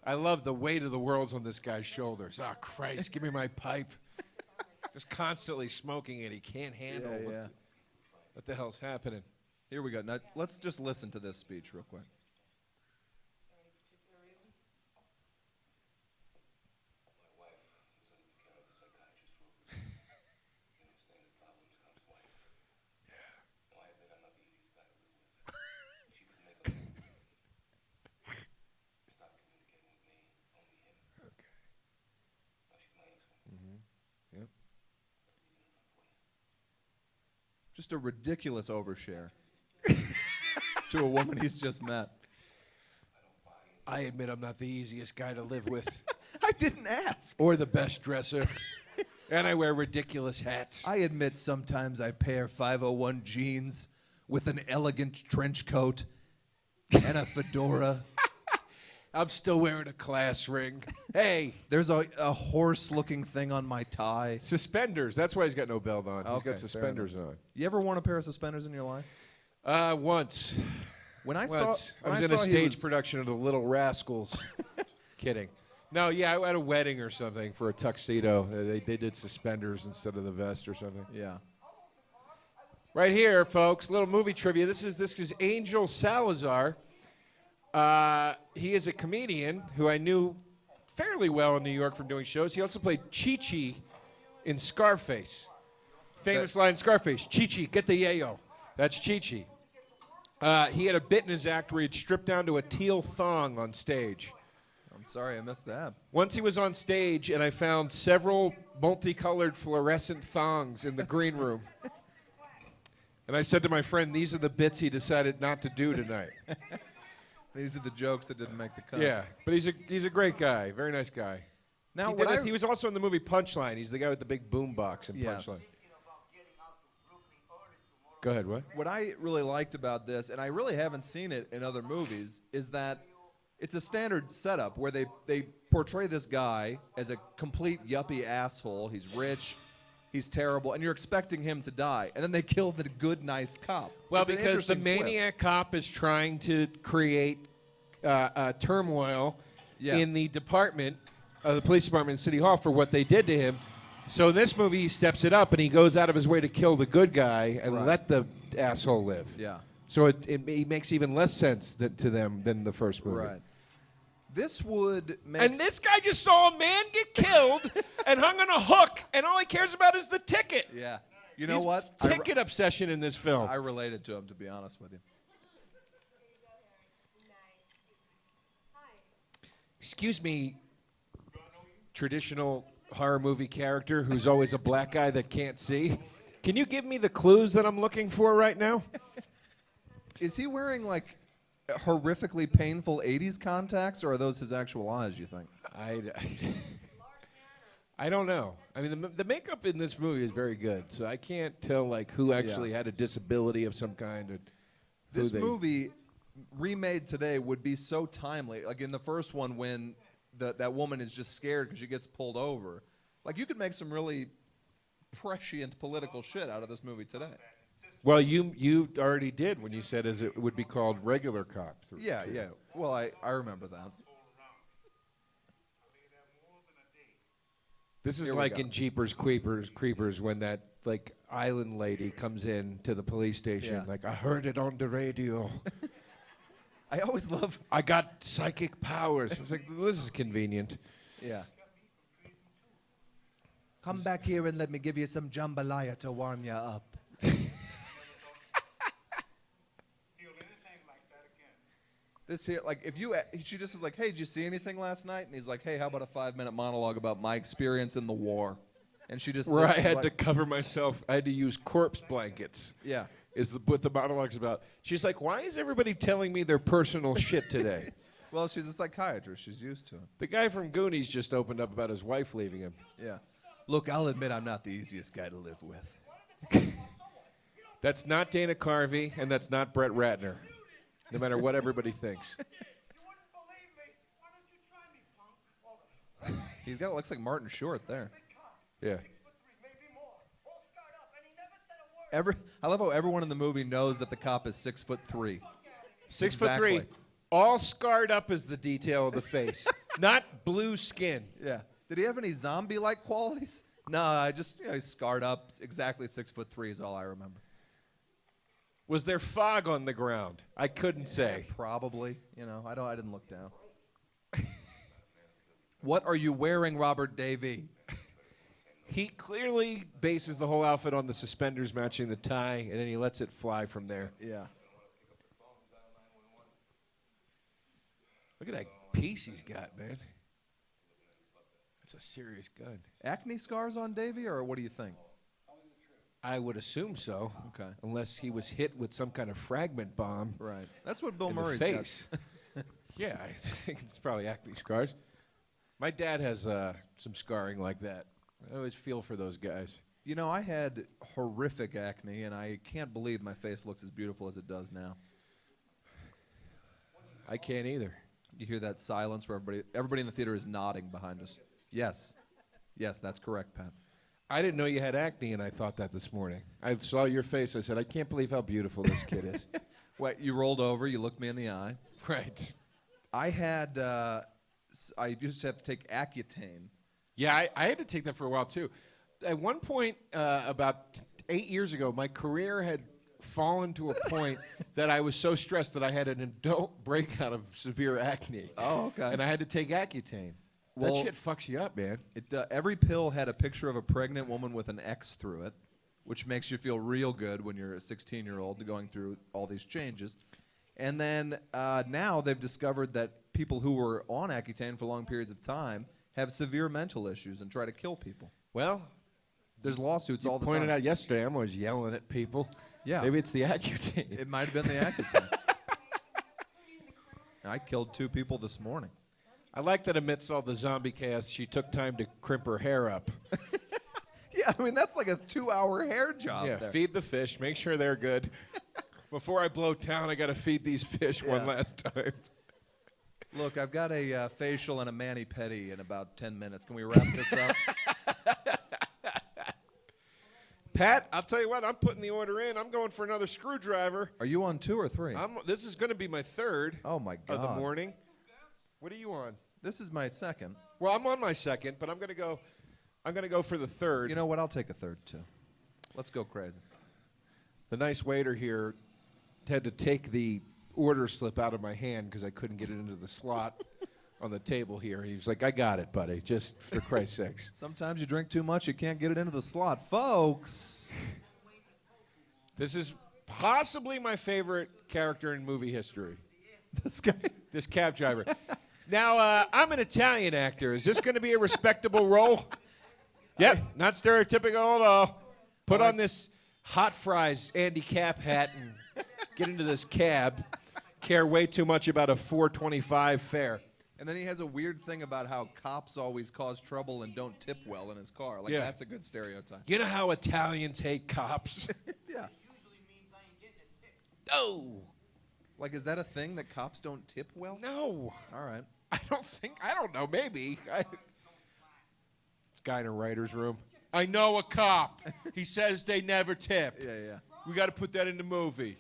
I love the weight of the world's on this guy's shoulders. Oh, Christ, give me my pipe. Just constantly smoking it. He can't handle what the hell's happening. here we go. Now, let's just listen to this speech real quick. Just a ridiculous overshare to a woman he's just met. I admit I'm not the easiest guy to live with. I didn't ask. Or the best dresser. And I wear ridiculous hats. I admit sometimes I pair 501 jeans with an elegant trench coat and a fedora. I'm still wearing a class ring. Hey. There's a horse-looking thing on my tie. Suspenders. That's why he's got no belt on. He's Okay, got suspenders on. You ever worn a pair of suspenders in your life? Once. When I Once. saw, I was in a stage production of The Little Rascals. Kidding. No, yeah, I had a wedding or something for a tuxedo. They did suspenders instead of the vest or something. Yeah. Right here, folks, little movie trivia. This is Angel Salazar. He is a comedian who I knew fairly well in New York from doing shows. He also played Chi-Chi in Scarface. Famous line in Scarface, Chi-Chi, get the yayo. That's Chi-Chi. He had a bit in his act where he'd strip down to a teal thong on stage. I'm sorry I missed that. Once he was on stage, and I found several multicolored fluorescent thongs in the green room. And I said to my friend, these are the bits he decided not to do tonight. These are the jokes that didn't make the cut. Yeah, but he's a great guy, very nice guy. Now, He was also in the movie Punchline. He's the guy with the big boom box in Yes. Punchline. Go ahead, what? What I really liked about this, and I really haven't seen it in other movies, is that it's a standard setup where they portray this guy as a complete yuppie asshole. He's rich, he's terrible, and you're expecting him to die. And then they kill the good, nice cop. Well, It's an because the interesting twist. maniac cop is trying to create turmoil in the department, the police department in City Hall for what they did to him. So in this movie, he steps it up, and he goes out of his way to kill the good guy and let the asshole live. Yeah. So it makes even less sense to them than the first movie. Right. This would make... And this guy just saw a man get killed and hung on a hook, and all he cares about is the ticket. Yeah. You know He's what? Ticket obsession in this film. I related to him, to be honest with you. Excuse me, traditional horror movie character who's always a black guy that can't see. Can you give me the clues that I'm looking for right now? Is he wearing, like, horrifically painful 80s contacts, or are those his actual eyes, you think? I don't know. I mean, the makeup in this movie is very good, so I can't tell, like, who actually had a disability of some kind. Or This movie, remade today, would be so timely. Like in the first one, when that woman is just scared because she gets pulled over. Like, you could make some really prescient political shit out of this movie today. Well, you already did when you said it would be called Regular Cop. Yeah, yeah. Well, I remember that. This is Here we like go. in Jeepers Creepers when that like island lady comes in to the police station. Yeah. Like, I heard it on the radio. I always love... I got psychic powers. It's like, this is convenient. Yeah. Come back here and let me give you some jambalaya to warm you up. This here, like, if you, she just is like, hey, did you see anything last night? And he's like, hey, how about a 5-minute monologue about my experience in the war? And she just Where I sits and had like, to cover myself. I had to use corpse blankets. Yeah. Is what the monologue's about. She's like, why is everybody telling me their personal shit today? Well, she's a psychiatrist. She's used to it. The guy from Goonies just opened up about his wife leaving him. Yeah. Look, I'll admit I'm not the easiest guy to live with. That's not Dana Carvey, and that's not Brett Ratner. No matter what everybody thinks. He's got, looks like Martin Short there. Yeah. I love how everyone in the movie knows that the cop is 6'3". 6'3", all scarred up is the detail of the face, not blue skin. Yeah. Did he have any zombie-like qualities? No, I just he's scarred up. Exactly 6'3" is all I remember. Was there fog on the ground? I couldn't say. Probably. I didn't look down. What are you wearing, Robert Davi? He clearly bases the whole outfit on the suspenders matching the tie, and then he lets it fly from there. Yeah. Look at that piece he's got, man. That's a serious gun. Acne scars on Davy, or what do you think? I would assume so. Okay. Unless he was hit with some kind of fragment bomb. Right. That's what Bill in Murray's the face. Yeah, I think it's probably acne scars. My dad has some scarring like that. I always feel for those guys. I had horrific acne, and I can't believe my face looks as beautiful as it does now. I can't either. You hear that silence where everybody in the theater is nodding behind us. Yes. Yes, that's correct, Pat. I didn't know you had acne, and I thought that this morning. I saw your face. I said, I can't believe how beautiful this kid is. Wait, you rolled over. You looked me in the eye. Right. I had, I used to have to take Accutane. Yeah, I had to take that for a while, too. At one point, about 8 years ago, my career had fallen to a point that I was so stressed that I had an adult breakout of severe acne. Oh, okay. And I had to take Accutane. Well, that shit fucks you up, man. Every pill had a picture of a pregnant woman with an X through it, which makes you feel real good when you're a 16-year-old going through all these changes. And then now they've discovered that people who were on Accutane for long periods of time have severe mental issues and try to kill people. Well, there's lawsuits all the time. You pointed out yesterday, I'm always yelling at people. Yeah. Maybe it's the Accutane. It might have been the Accutane. I killed 2 people this morning. I like that amidst all the zombie chaos, she took time to crimp her hair up. Yeah, I mean, that's like a 2-hour hair job. Yeah, there. feed the fish, make sure they're good. Before I blow town, I got to feed these fish one last time. Look, I've got a facial and a mani-pedi in about 10 minutes. Can we wrap this up? Pat, I'll tell you what, I'm putting the order in. I'm going for another screwdriver. Are you on 2 or 3? This is going to be my third Oh, my God. of the morning. What are you on? This is my second. Well, I'm on my second, but I'm going to go for the third. You know what? I'll take a third, too. Let's go crazy. The nice waiter here had to take the order slip out of my hand because I couldn't get it into the slot on the table here. He was like, I got it, buddy, just for Christ's sakes. Sometimes you drink too much, you can't get it into the slot. Folks. This is possibly my favorite character in movie history. This guy. This cab driver. Now, I'm an Italian actor. Is this going to be a respectable role? Yep, not stereotypical at all. Put on this hot fries Andy Cap hat and get into this cab. Care way too much about a $4.25 fare. And then he has a weird thing about how cops always cause trouble and don't tip well in his car. Like, Yeah. that's a good stereotype. You know how Italians hate cops? Yeah. Oh, Like, is that a thing that cops don't tip well? no. All right. I don't know, maybe. This guy in a writer's room. I know a cop. He says they never tip. Yeah, yeah. We got to put that in the movie.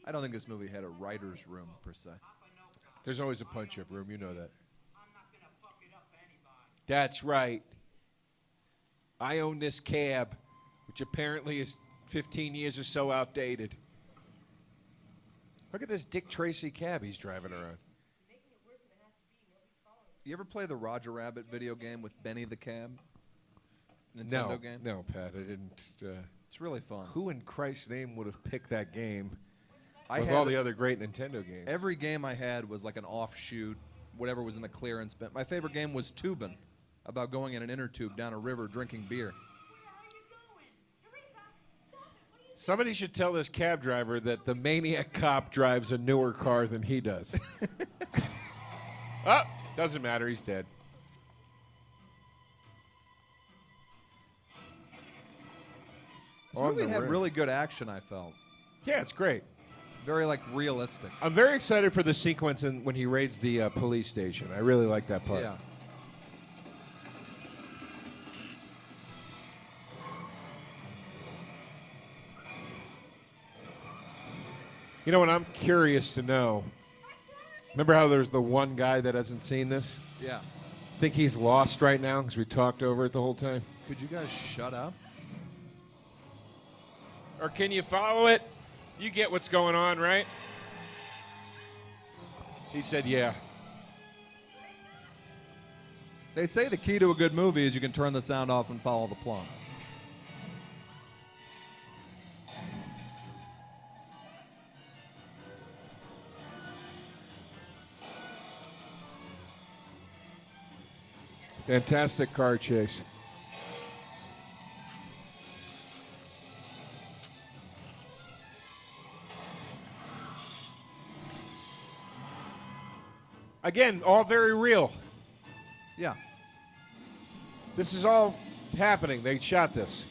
I don't think this movie had a writer's room, per se. There's always a punch-up room. You know that. That's right. I own this cab, which apparently is 15 years or so outdated. Look at this Dick Tracy cab he's driving around. You ever play the Roger Rabbit video game with Benny the Cab? Nintendo game? No, Pat, I didn't. It's really fun. Who in Christ's name would have picked that game I with had all the other great Nintendo games? Every game I had was like an offshoot, whatever was in the clearance bin. My favorite game was Tubin, about going in an inner tube down a river drinking beer. Somebody should tell this cab driver that the Maniac Cop drives a newer car than he does. Oh, doesn't matter. He's dead. This On movie the had rim. really good action, I felt. Yeah, it's great. Very, like, realistic. I'm very excited for the sequence when he raids the police station. I really like that part. Yeah. You know what I'm curious to know? Remember how there's the one guy that hasn't seen this? Yeah. Think he's lost right now because we talked over it the whole time? Could you guys shut up? Or can you follow it? You get what's going on, right? He said, yeah. They say the key to a good movie is you can turn the sound off and follow the plot. Fantastic car chase. Again, all very real. Yeah. This is all happening. They shot this.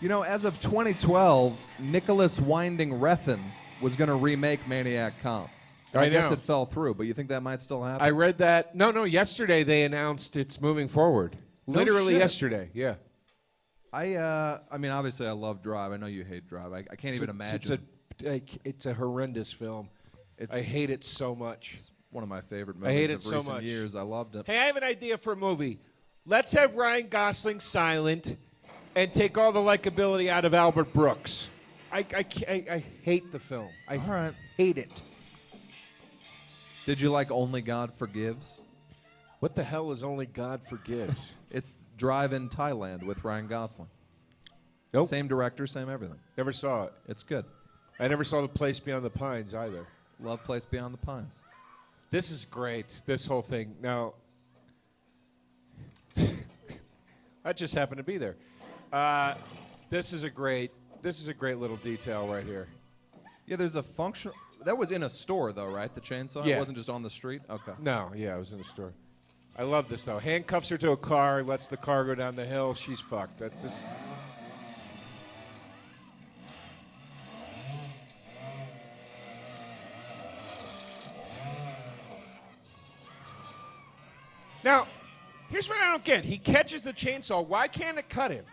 You know, as of 2012, Nicholas Winding Refn was going to remake Maniac Cop. I guess know. it fell through, but you think that might still happen? I read that. No, yesterday they announced it's moving forward. No Literally shit. yesterday, yeah. I mean, obviously I love Drive. I know you hate Drive. I can't even imagine. It's a horrendous film. I hate it so much. It's one of my favorite I hate movies it of so recent much. years. I loved it. Hey, I have an idea for a movie. Let's have Ryan Gosling silent and take all the likability out of Albert Brooks. I hate the film. I All right. hate it. Did you like Only God Forgives? What the hell is Only God Forgives? It's Drive in Thailand with Ryan Gosling. Nope. Same director, same everything. Never saw it. It's good. I never saw The Place Beyond the Pines either. Love Place Beyond the Pines. This is great, this whole thing. Now, I just happened to be there. This is a great little detail right here. Yeah, there's a function. That was in a store, though, right? The chainsaw? Yeah. It wasn't just on the street? Okay. No, yeah, I was in the store. I love this, though. Handcuffs her to a car, lets the car go down the hill. She's fucked. That's just... Now, here's what I don't get. He catches the chainsaw. Why can't it cut him?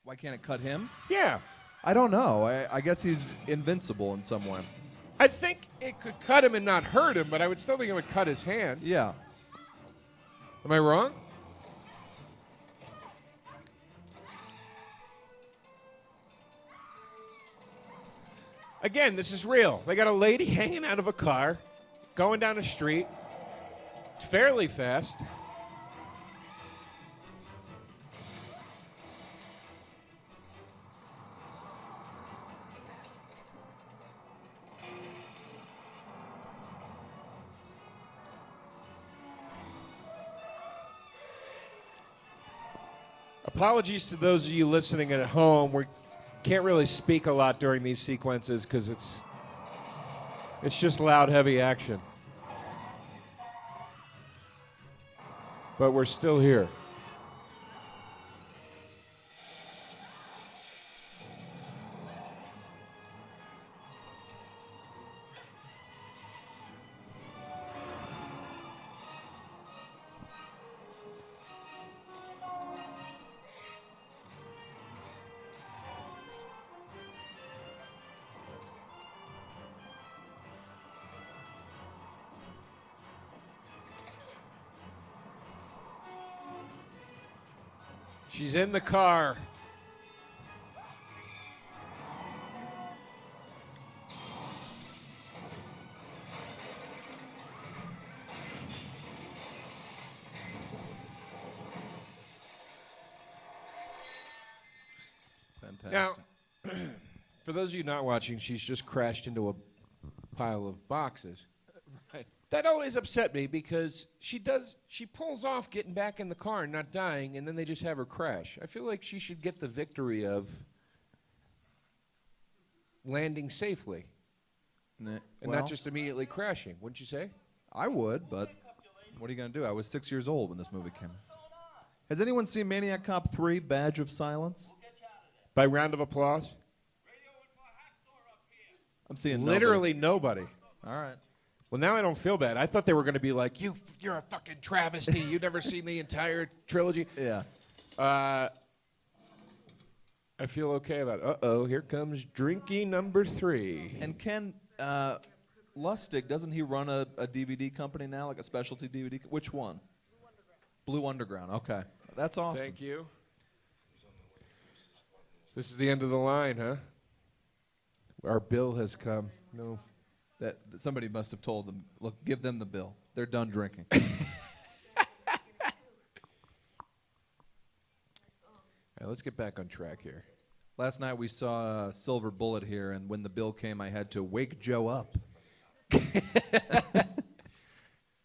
Why can't it cut him? Yeah. I don't know. I guess he's invincible in some way. I think it could cut him and not hurt him, but I would still think it would cut his hand. Yeah. Am I wrong? Again, this is real. They got a lady hanging out of a car, going down a street, fairly fast. Apologies to those of you listening at home. We can't really speak a lot during these sequences because it's just loud, heavy action. But we're still here. She's in the car. Fantastic. Now, for those of you not watching, she's just crashed into a pile of boxes. Right. That always upset me because she pulls off getting back in the car and not dying, and then they just have her crash. I feel like she should get the victory of landing safely and Well, not just immediately crashing, wouldn't you say? I would, but what are you going to do? I was 6 years old when this movie came out. Has anyone seen Maniac Cop 3, Badge of Silence? By round of applause? I'm seeing Literally nobody. All right. Well, now I don't feel bad. I thought they were going to be like, you're a fucking travesty. You've never seen the entire trilogy. Yeah. I feel okay about it. Uh-oh, here comes drinky number 3. And Ken Lustig, doesn't he run a DVD company now, like a specialty DVD? Which one? Blue Underground. Okay. That's awesome. Thank you. This is the end of the line, huh? Our bill has come. No. That somebody must have told them, look, give them the bill. They're done drinking. All right, let's get back on track here. Last night we saw Silver Bullet here, and when the bill came, I had to wake Joe up.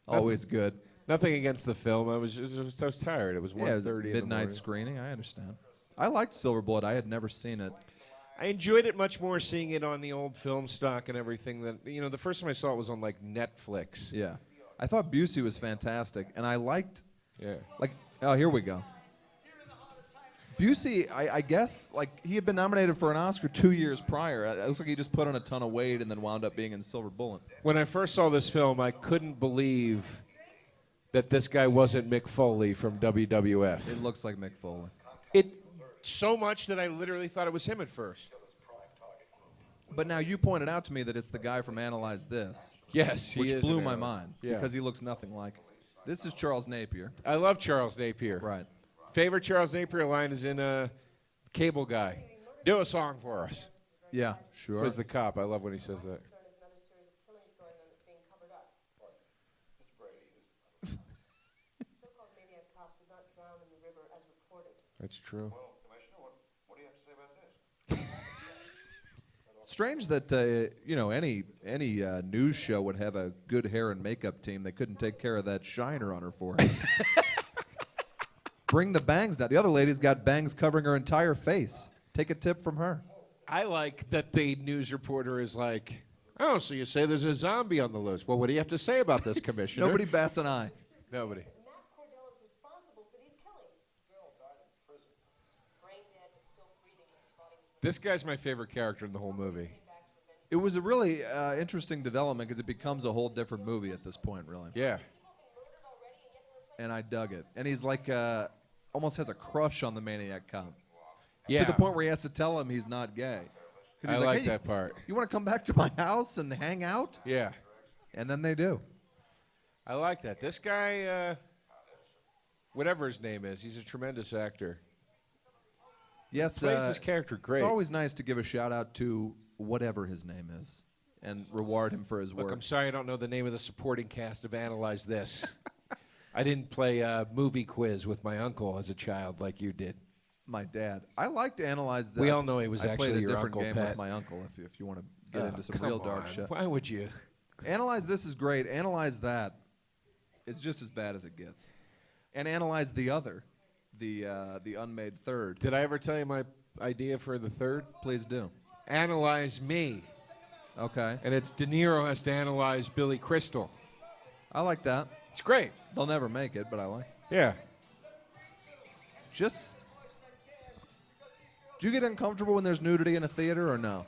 Always good. Nothing against the film. I was tired. It was 1:30 Yeah, it was a in the midnight morning. screening. I understand. I liked Silver Bullet. I had never seen it. I enjoyed it much more seeing it on the old film stock and everything. That the first time I saw it was on like Netflix. Yeah. I thought Busey was fantastic, and I liked, Yeah. oh, here we go. Busey, I guess, he had been nominated for an Oscar 2 years prior. It looks like he just put on a ton of weight and then wound up being in Silver Bullet. When I first saw this film, I couldn't believe that this guy wasn't Mick Foley from WWF. It looks like Mick Foley. So much that I literally thought it was him at first. But now you pointed out to me that it's the guy from Analyze This. Yes, he Which is blew an my arrow. mind Yeah. because he looks nothing like. This is Charles Napier. I love Charles Napier. Right. Favorite Charles Napier line is in Cable Guy. Do a song for us. Yeah, sure. Where's the cop? I love when he says that. That's true. Well, Commissioner, what do you have to say about this? Strange that any news show would have a good hair and makeup team. They couldn't take care of that shiner on her forehead. Bring the bangs down. The other lady's got bangs covering her entire face. Take a tip from her. I like that the news reporter is like, oh, so you say there's a zombie on the loose. Well, what do you have to say about this, Commissioner? Nobody bats an eye. Nobody. This guy's my favorite character in the whole movie. It was a really interesting development because it becomes a whole different movie at this point, really. Yeah. And I dug it. And he's like, almost has a crush on the Maniac Cop. Yeah. To the point where he has to tell him he's not gay. 'Cause I he's like "Hey, that part. You want to come back to my house and hang out? Yeah. And then they do. I like that. This guy, whatever his name is, he's a tremendous actor. Yes, Plays this character great. It's always nice to give a shout out to whatever his name is and reward him for his Look, work. I'm sorry I don't know the name of the supporting cast of Analyze This. I didn't play a movie quiz with my uncle as a child like you did. My dad. I like to analyze that. We all know he was I actually played a your different Uncle game Pat. with my uncle if you want to get Oh, into some come real dark on. shit. Why would you? Analyze This is great. Analyze That is just as bad as it gets. And Analyze the Other, the unmade third. Did I ever tell you my idea for the third? Please do. Analyze Me. Okay. And it's De Niro has to analyze Billy Crystal. I like that. It's great. They'll never make it, but I like it. Yeah. Just, do you get uncomfortable when there's nudity in a theater or no?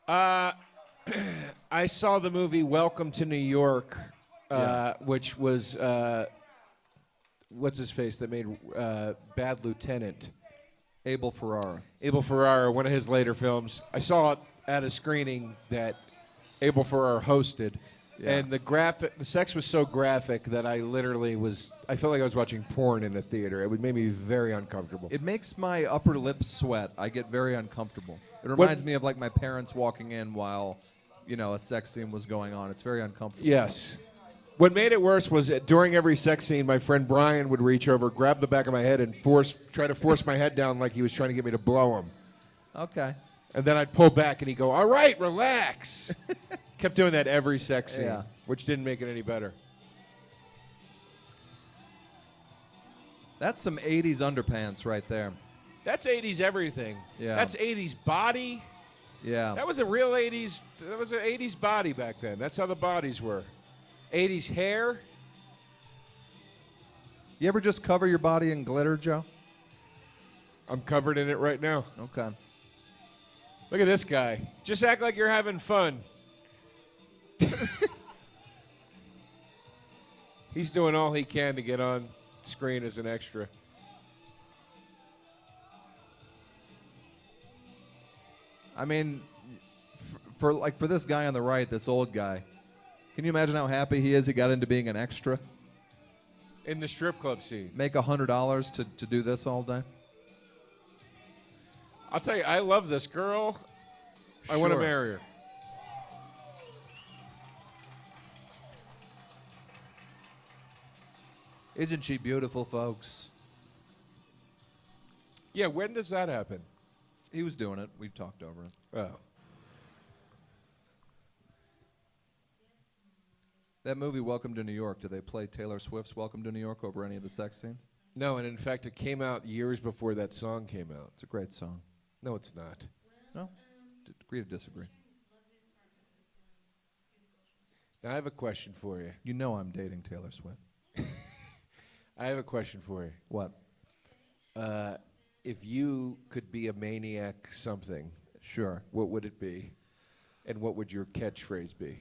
I saw the movie Welcome to New York, Yeah. which was, what's his face that made Bad Lieutenant? Abel Ferrara. Abel Ferrara, one of his later films. I saw it at a screening that Abel Ferrara hosted. Yeah. And the sex was so graphic that I felt like I was watching porn in a theater. It made me very uncomfortable. It makes my upper lip sweat. I get very uncomfortable. It reminds me of like my parents walking in while, a sex scene was going on. It's very uncomfortable. Yes. What made it worse was that during every sex scene, my friend Brian would reach over, grab the back of my head, and try to force my head down like he was trying to get me to blow him. Okay. And then I'd pull back, and he'd go, "All right, relax." Kept doing that every sex scene, Yeah. which didn't make it any better. That's some 80s underpants right there. That's 80s everything. Yeah. That's 80s body. Yeah. That was a real 80s. That was an 80s body back then. That's how the bodies were. 80s hair. You ever just cover your body in glitter, Joe? I'm covered in it right now. Okay. Look at this guy. Just act like you're having fun. He's doing all he can to get on screen as an extra. I mean, for this guy on the right, this old guy, can you imagine how happy he is he got into being an extra? In the strip club scene. Make $100 to do this all day? I'll tell you, I love this girl. I want to Sure. marry her. Isn't she beautiful, folks? Yeah, when does that happen? He was doing it. We talked over it. Oh. That movie, Welcome to New York, did they play Taylor Swift's Welcome to New York over any of the sex scenes? No, and in fact, it came out years before that song came out. It's a great song. No, it's not. No? Agree to disagree. Now, I have a question for you. You know I'm dating Taylor Swift. I have a question for you. What? If you could be a maniac something, Sure. what would it be? And what would your catchphrase be?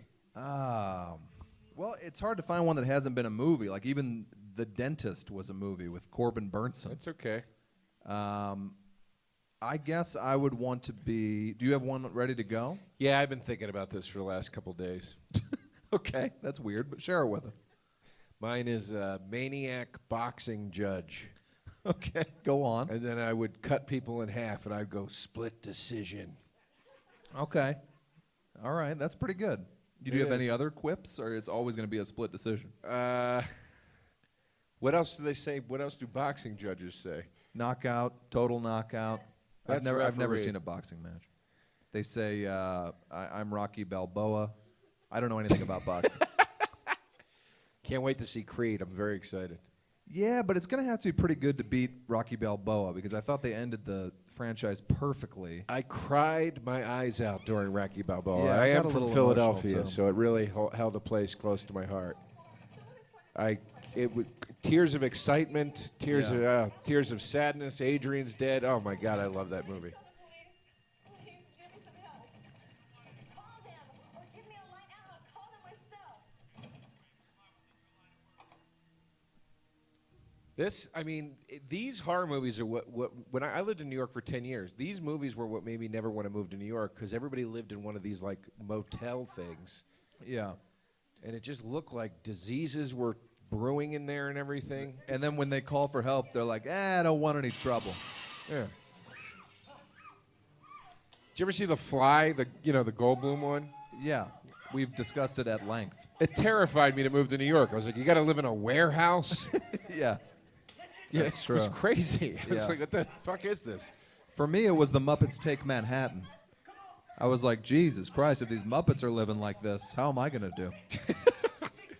Well, it's hard to find one that hasn't been a movie. Like even The Dentist was a movie with Corbin Burnson. That's okay. I guess I would want to be. Do you have one ready to go? Yeah, I've been thinking about this for the last couple days. Okay, that's weird, but share it with us. Mine is a maniac boxing judge. Okay, go on. And then I would cut people in half, and I'd go split decision. Okay. All right, that's pretty good. Do you It have any is. other quips, or it's always going to be a split decision? What else do they say? What else do boxing judges say? Knockout, total knockout. That's I've never referee. seen a boxing match. They say I'm Rocky Balboa. I don't know anything about boxing. Can't wait to see Creed. I'm very excited. Yeah, but it's going to have to be pretty good to beat Rocky Balboa because I thought they ended the franchise perfectly. I cried my eyes out during Rocky Balboa. Yeah, I I got am a from little Philadelphia, emotional, too. so it really held a place close to my heart. Tears of excitement, tears of sadness. Adrian's dead. Oh my God, I love that movie. Please give me some help. Call them or give me a line out. I'll call them myself. These horror movies are what when I lived in New York for 10 years, these movies were what made me never want to move to New York because everybody lived in one of these like motel things. Yeah. And it just looked like diseases were brewing in there and everything. And then when they call for help, they're like, I don't want any trouble. Yeah. Did you ever see The Fly, the Goldblum one? Yeah, we've discussed it at length. It terrified me to move to New York. I was like, you got to live in a warehouse? Yeah. Yeah, That's it was true. crazy. I was Yeah. like, what the fuck is this? For me, it was the Muppets Take Manhattan. I was like, Jesus Christ, if these Muppets are living like this, how am I going to do?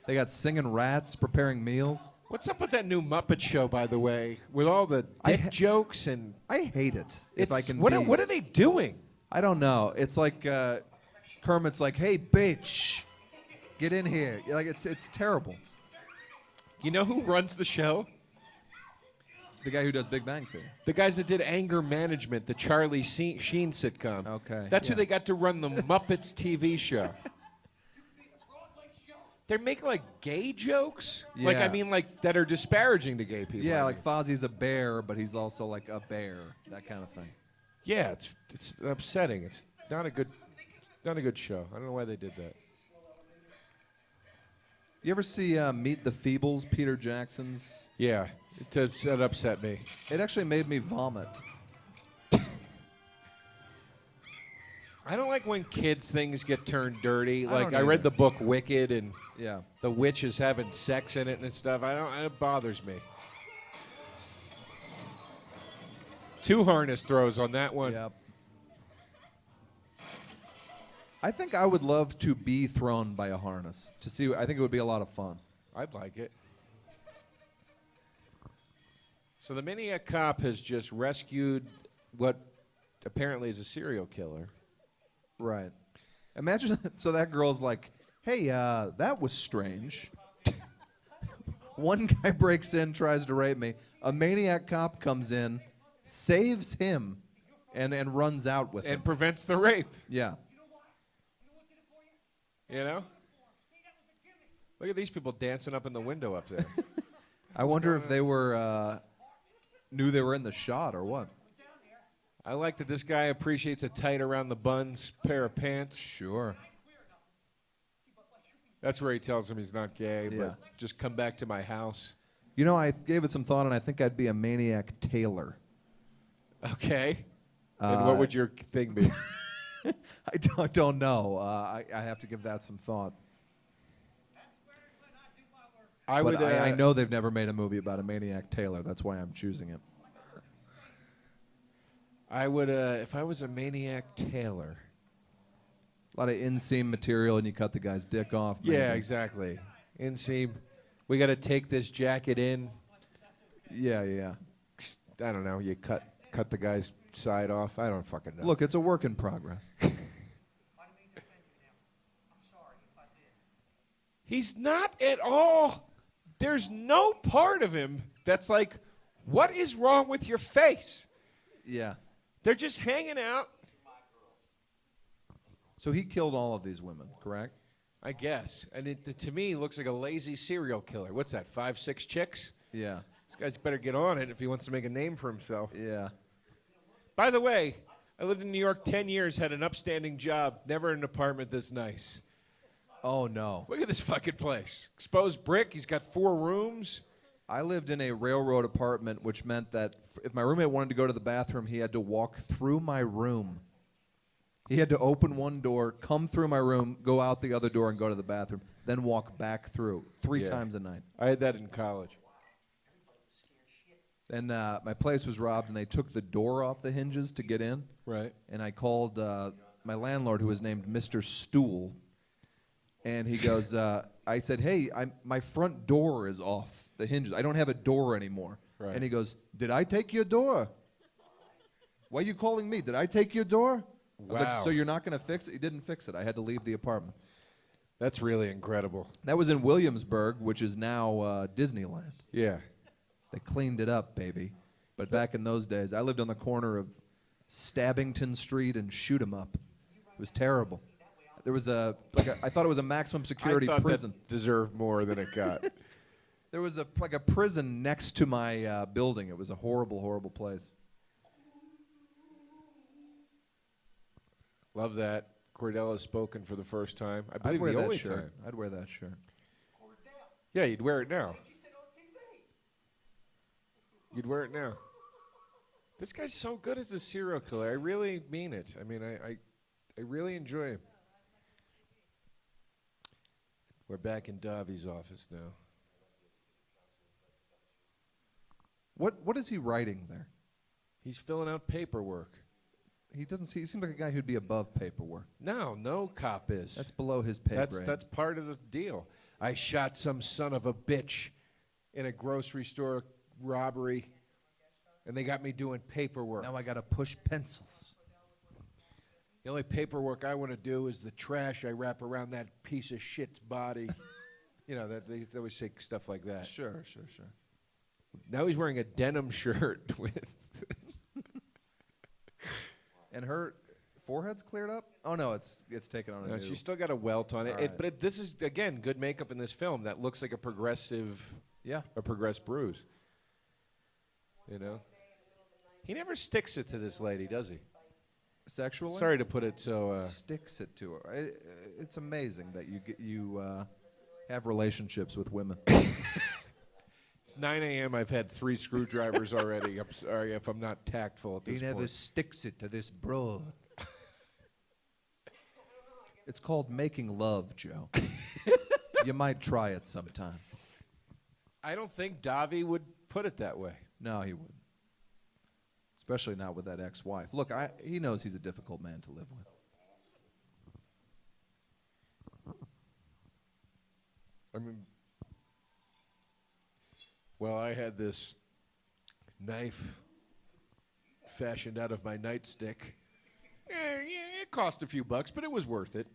They got singing rats, preparing meals. What's up with that new Muppet show, by the way, with all the dick jokes and I hate it. If I can what be. are they doing? I don't know. It's like Kermit's like, hey, bitch, get in here. Like it's terrible. You know who runs the show? The guy who does Big Bang Theory. The guys that did Anger Management, the Charlie Sheen sitcom. Okay, That's yeah. who they got to run the Muppets TV show. They make like gay jokes? Like, Yeah. I mean, like that are disparaging to gay people. Yeah, I like mean. Fozzie's a bear, but he's also like a bear. That kind of thing. Yeah, it's upsetting. It's not a good show. I don't know why they did that. You ever see Meet the Feebles, Peter Jackson's? Yeah, it upset me. It actually made me vomit. I don't like when kids' things get turned dirty. I Like don't I read either. the book Wicked, and Yeah. the witch is having sex in it and stuff. It bothers me. 2 harness throws on that one. Yep. I think I would love to be thrown by a harness to see. I think it would be a lot of fun. I'd like it. So the Maniac Cop has just rescued what apparently is a serial killer. Right. Imagine. So that girl's like, "Hey, that was strange." One guy breaks in, tries to rape me. A maniac cop comes in, saves him, and runs out with him. And prevents the rape. Yeah. You know? Look at these people dancing up in the window up there. I wonder if they were knew they were in the shot or what. I like that this guy appreciates a tight around the buns pair of pants. Sure. That's where he tells him he's not gay, Yeah. but just come back to my house. You know, I gave it some thought, and I think I'd be a maniac tailor. Okay. And what would your thing be? I don't know. I have to give that some thought. But I know they've never made a movie about a maniac tailor. That's why I'm choosing it. I would, if I was a maniac tailor. A lot of inseam material, and you cut the guy's dick off. Maybe. Yeah, exactly. Inseam. We got to take this jacket in. Yeah. I don't know. You cut the guy's side off. I don't fucking know. Look, it's a work in progress. He's not at all. There's no part of him that's like, what is wrong with your face? Yeah. They're just hanging out. So he killed all of these women, correct? I guess. And it, to me, looks like a lazy serial killer. What's that, 5, 6 chicks? Yeah. This guy's better get on it if he wants to make a name for himself. Yeah. By the way, I lived in New York 10 years, had an upstanding job, never in an apartment this nice. Oh, no. Look at this fucking place. Exposed brick. He's got 4 rooms. I lived in a railroad apartment, which meant that if my roommate wanted to go to the bathroom, he had to walk through my room. He had to open one door, come through my room, go out the other door, and go to the bathroom, then walk back through 3 times a night. I had that in college. And my place was robbed, and they took the door off the hinges to get in. Right. And I called my landlord, who was named Mr. Stool, and he goes, I said, hey, my front door is off the hinges. I don't have a door anymore. Right. And he goes, did I take your door? Why are you calling me? Did I take your door? I was like, Wow. so you're not going to fix it? He didn't fix it. I had to leave the apartment. That's really incredible. That was in Williamsburg, which is now Disneyland. Yeah. They cleaned it up, baby. But back in those days, I lived on the corner of Stabbington Street and Shoot 'em Up. It was terrible. There was I thought it was a maximum security I thought prison. that deserved more than it got. There was a prison next to my building. It was a horrible, horrible place. Love that. Cordella's spoken for the first time. I I'd believe wear the that only shirt. time. I'd wear that shirt. Yeah, you'd wear it now. You'd wear it now. This guy's so good as a serial killer. I really mean it. I mean, I really enjoy him. We're back in Davi's office now. What is he writing there? He's filling out paperwork. He seems like a guy who'd be above paperwork. No cop is. That's below his pay grade. That's part of the deal. I shot some son of a bitch in a grocery store robbery, and they got me doing paperwork. Now I got to push pencils. The only paperwork I want to do is the trash I wrap around that piece of shit's body. You know, that they always say stuff like that. Sure. Now he's wearing a denim shirt with. And her forehead's cleared up? Oh, no, it's taken on a No, new. she's still got a welt on it. All right. But this is, again, good makeup in this film. That looks like a progressive bruise. You know? He never sticks it to this lady, does he? Sexually? Sorry to put it so... Sticks it to her. It's amazing that you have relationships with women. It's 9 a.m. I've had 3 screwdrivers already. I'm sorry if I'm not tactful at this He never point. sticks it to this broad. It's called making love, Joe. You might try it sometime. I don't think Davi would put it that way. No, he wouldn't. Especially not with that ex-wife. Look, he knows he's a difficult man to live with. I mean, well, I had this knife fashioned out of my nightstick. Yeah, it cost a few bucks, but it was worth it.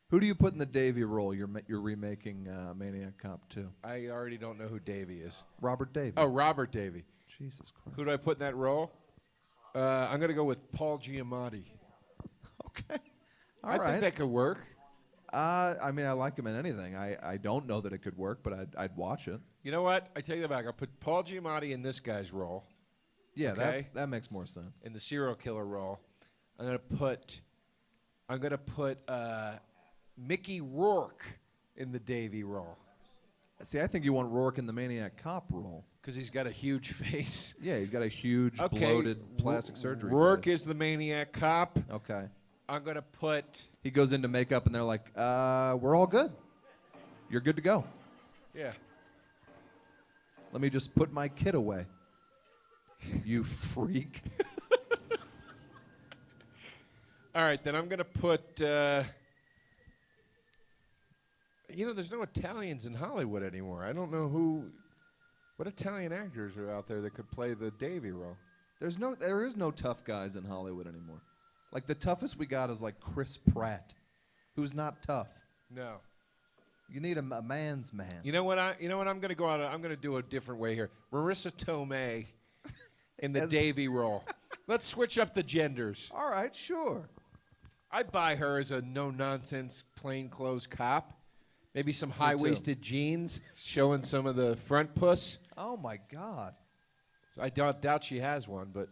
Who do you put in the Davy role? You're remaking Maniac Cop 2. I already don't know who Davy is. Robert Davy. Oh, Robert Davy. Jesus Christ. Who do I put in that role? I'm going to go with Paul Giamatti. Okay. I think that could work. I mean, I like him in anything. I don't know that it could work, but I'd watch it. You know what? I take that back. I'll put Paul Giamatti in this guy's role, Yeah, Okay. that makes more sense. in the serial killer role. I'm gonna put Mickey Rourke in the Davy role See, I think you want Rourke in the Maniac Cop role. because he's got a huge face. Yeah, he's got a huge, bloated plastic surgery Rourke face. is the Maniac Cop. Okay. I'm gonna put He goes into makeup, and they're like, we're all good. You're good to go. yeah. Let me just put my kid away. You freak. All right, then I'm gonna put. There's no Italians in Hollywood anymore. I don't know what Italian actors are out there that could play the Davy role. There is no tough guys in Hollywood anymore. Like, the toughest we got is like Chris Pratt, who's not tough. No. You need a man's man. You know what I'm gonna go out. I'm gonna do a different way here. Marissa Tomei in the As- Davy role. Let's switch up the genders. All right, sure. I'd buy her as a no-nonsense, plainclothes cop. Maybe some high-waisted jeans showing some of the front puss. Oh my God. I doubt she has one, but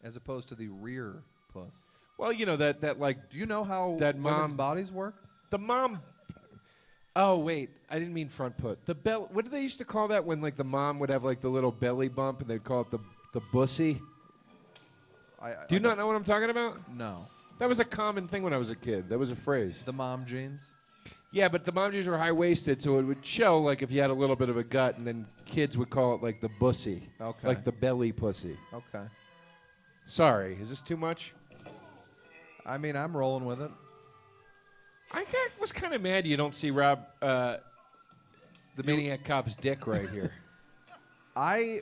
As opposed to the rear puss. well, that like Do you know how That women's mom- bodies work? the mom. Oh wait, I didn't mean front put. The bell. What did they used to call that when like the mom would have like the little belly bump and they'd call it the bussy? Do you not know what I'm talking about? No. That was a common thing when I was a kid. That was a phrase. The mom jeans? Yeah, but the mom jeans were high-waisted, so it would show like if you had a little bit of a gut, and then kids would call it like the bussy. Okay. Like the belly pussy. Okay. Sorry, is this too much? I mean, I'm rolling with it. Was kind of mad you don't see Rob, the Maniac Cop's dick right here. I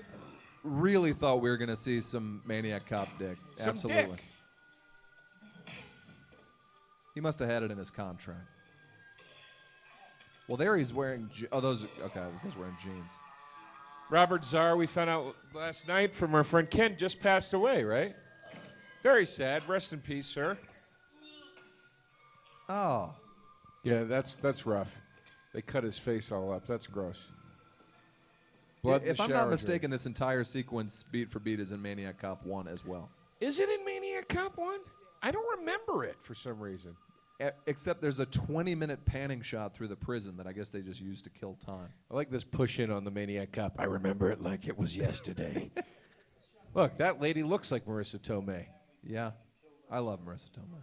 really thought we were going to see some Maniac Cop dick. Some Absolutely. dick. He must have had it in his contract. Well, there he's wearing. This guy's wearing jeans. Robert Czar, we found out last night from our friend Ken, just passed away, right? Very sad. Rest in peace, sir. Oh. Yeah, that's rough. They cut his face all up. That's gross. Blood in If the I'm shower not mistaken, drain. this entire sequence, beat for beat, is in Maniac Cop 1 as well. Is it in Maniac Cop 1? I don't remember it for some reason. Except there's a 20-minute panning shot through the prison that I guess they just used to kill time. I like this push in on the Maniac Cop. I remember it like it was yesterday. Look, that lady looks like Marissa Tomei. Yeah. I love Marissa Tomei.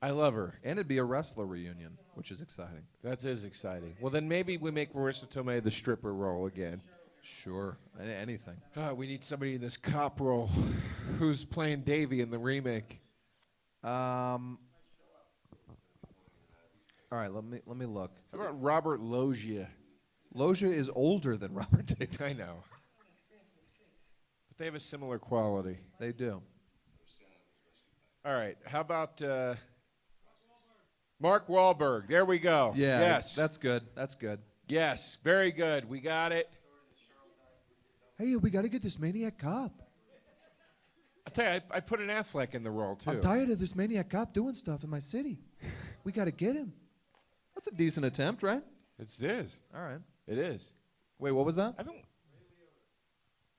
I love her. And it'd be a wrestler reunion, which is exciting. That is exciting. Well, then maybe we make Marissa Tomei the stripper role again. Sure. Anything. We need somebody in this cop role who's playing Davy in the remake. All right, let me look. How about Robert Loggia? Loggia is older than Robert Davi. I know. But they have a similar quality. They do. All right. How about Mark Wahlberg? There we go. Yeah. Yes. That's good. That's good. Yes. Very good. We got it. Hey, we got to get this Maniac Cop. I'll tell you, I put an Affleck in the role, too. I'm tired of this Maniac Cop doing stuff in my city. We got to get him. That's a decent attempt, right? It is. All right. It is. Wait, what was that? I don't.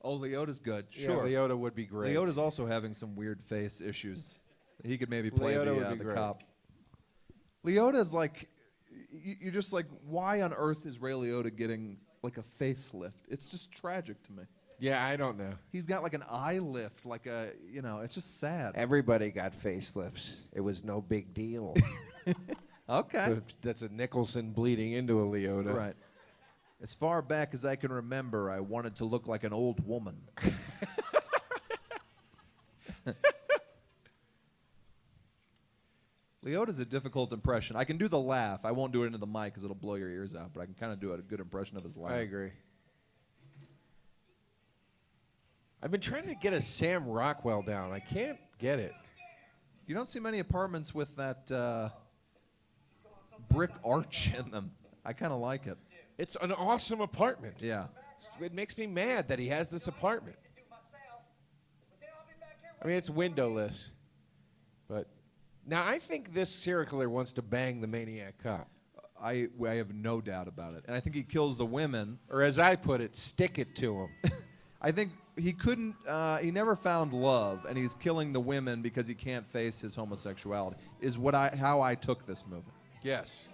Oh, Leota's good. Yeah, Sure. Leota would be great. Leota's also having some weird face issues. He could maybe play Leota would be the great. cop. Leota's like, you're just like, why on earth is Ray Liotta getting like a facelift? It's just tragic to me. Yeah, I don't know. He's got like an eye lift, like it's just sad. Everybody got facelifts. It was no big deal. Okay. So that's a Nicholson bleeding into a Leota. Right. As far back as I can remember, I wanted to look like an old woman. Leota's a difficult impression. I can do the laugh. I won't do it into the mic because it'll blow your ears out, but I can kind of do a good impression of his laugh. I agree. I've been trying to get a Sam Rockwell down. I can't get it. You don't see many apartments with that brick arch in them. I kind of like it. It's an awesome apartment. Yeah. It makes me mad that he has this apartment. But then I'll be back here I mean, it's windowless. But now I think this serial killer wants to bang the maniac cop. I have no doubt about it. And I think he kills the women. Or as I put it, stick it to him. I think he couldn't, he never found love, and he's killing the women because he can't face his homosexuality, is how I took this movie. Yes.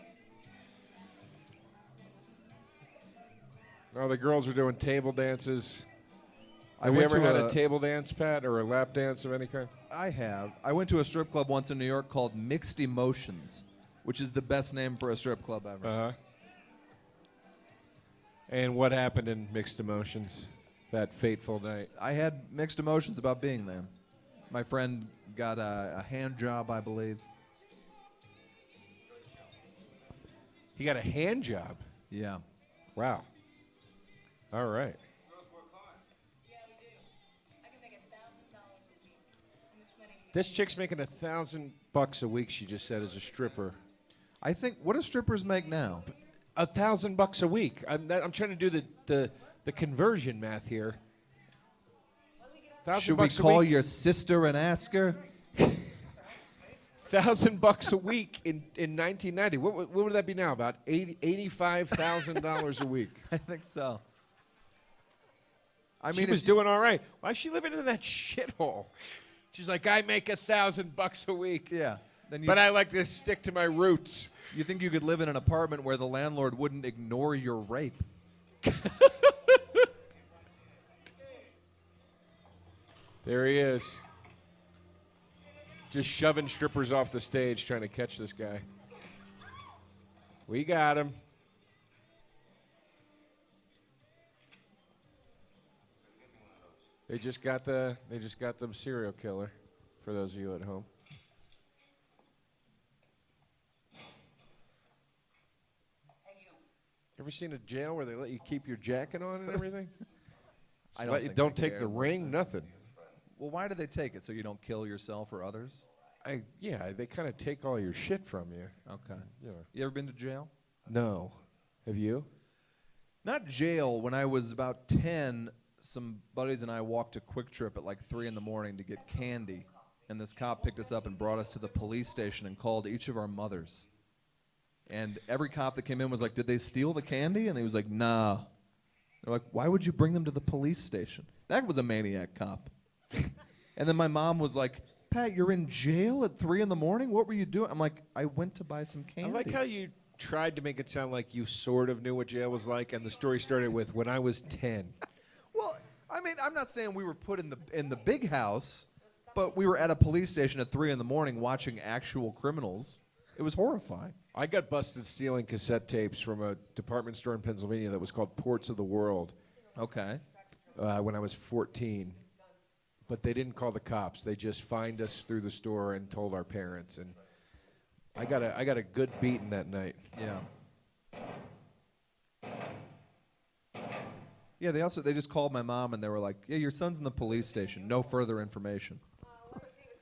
Oh, the girls are doing table dances. Have you ever had a table dance, Pat, or a lap dance of any kind? I have. I went to a strip club once in New York called Mixed Emotions, which is the best name for a strip club ever. Uh-huh. And what happened in Mixed Emotions that fateful night? I had mixed emotions about being there. My friend got a hand job, I believe. He got a hand job. Yeah. Wow. All right. Yeah, we do. I can make $1,000 a week. How much money? This chick's making $1,000 a week, she just said, as a stripper. I think, what do strippers make now? $1,000 a week. I'm trying to do the conversion math here. Should we call your sister and ask her? $1,000 a week in 1990. What would that be now? About $85,000 a week. I think so. I She mean, was doing all right. Why is she living in that shithole? She's like, I make $1,000 a week. yeah. Then But I like to stick to my roots. you think you could live in an apartment where the landlord wouldn't ignore your rape? There he is. Just shoving strippers off the stage trying to catch this guy. We got him. They just got the serial killer, for those of you at home. Ever seen a jail where they let you keep your jacket on and everything? I Let you- think don't they take care the about ring, that. nothing. Well, why do they take it? So you don't kill yourself or others? Yeah, they kind of take all your shit from you. Okay. You know. You ever been to jail? No. Have you? Not jail. When I was about 10, some buddies and I walked to Quick Trip at like 3 in the morning to get candy. And this cop picked us up and brought us to the police station and called each of our mothers. And every cop that came in was like, did they steal the candy? And he was like, nah. They're like, why would you bring them to the police station? That was a maniac cop. And then my mom was like, Pat, you're in jail at 3 in the morning? What were you doing? I'm like, I went to buy some candy. I like how you tried to make it sound like you sort of knew what jail was like, and the story started with when I was 10. Well, I mean, I'm not saying we were put in the big house, but we were at a police station at 3 in the morning watching actual criminals. It was horrifying. I got busted stealing cassette tapes from a department store in Pennsylvania that was called Ports of the World Okay. when I was 14. But they didn't call the cops. They just fined us through the store and told our parents. And I got a good beating that night. Yeah. Yeah, they just called my mom and they were like, yeah, your son's in the police station. No further information.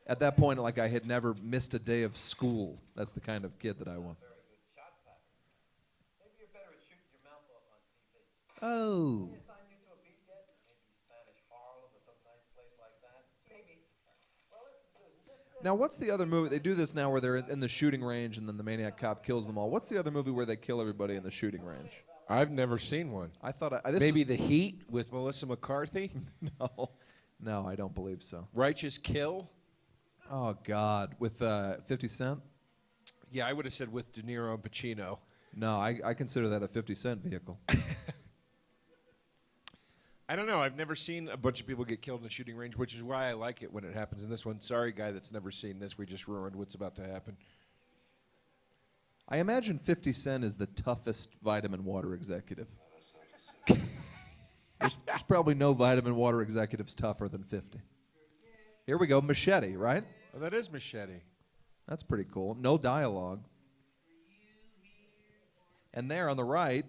At that point, like, I had never missed a day of school. That's the kind of kid that I was. Very good shot pattern. Maybe you're better at shooting your mouth off on TV. Oh. Can they assign you to a beat yet? Maybe Spanish Harlem or some nice place like that? Maybe. Well, listen, Susan, just... Now, what's the other movie? They do this now where they're in the shooting range and then the maniac cop kills them all. What's the other movie where they kill everybody in the shooting range? I've never seen one. I thought this Maybe The Heat with Melissa McCarthy? No, I don't believe so. Righteous Kill? Oh, God. With 50 Cent? Yeah, I would have said with De Niro and Pacino. No, I consider that a 50 Cent vehicle. I don't know. I've never seen a bunch of people get killed in a shooting range, which is why I like it when it happens in this one. Sorry, guy that's never seen this. We just ruined what's about to happen. I imagine 50 Cent is the toughest vitamin water executive. There's probably no vitamin water executives tougher than 50. Here we go, Machete, right? Oh, that is Machete. That's pretty cool. No dialogue. And there on the right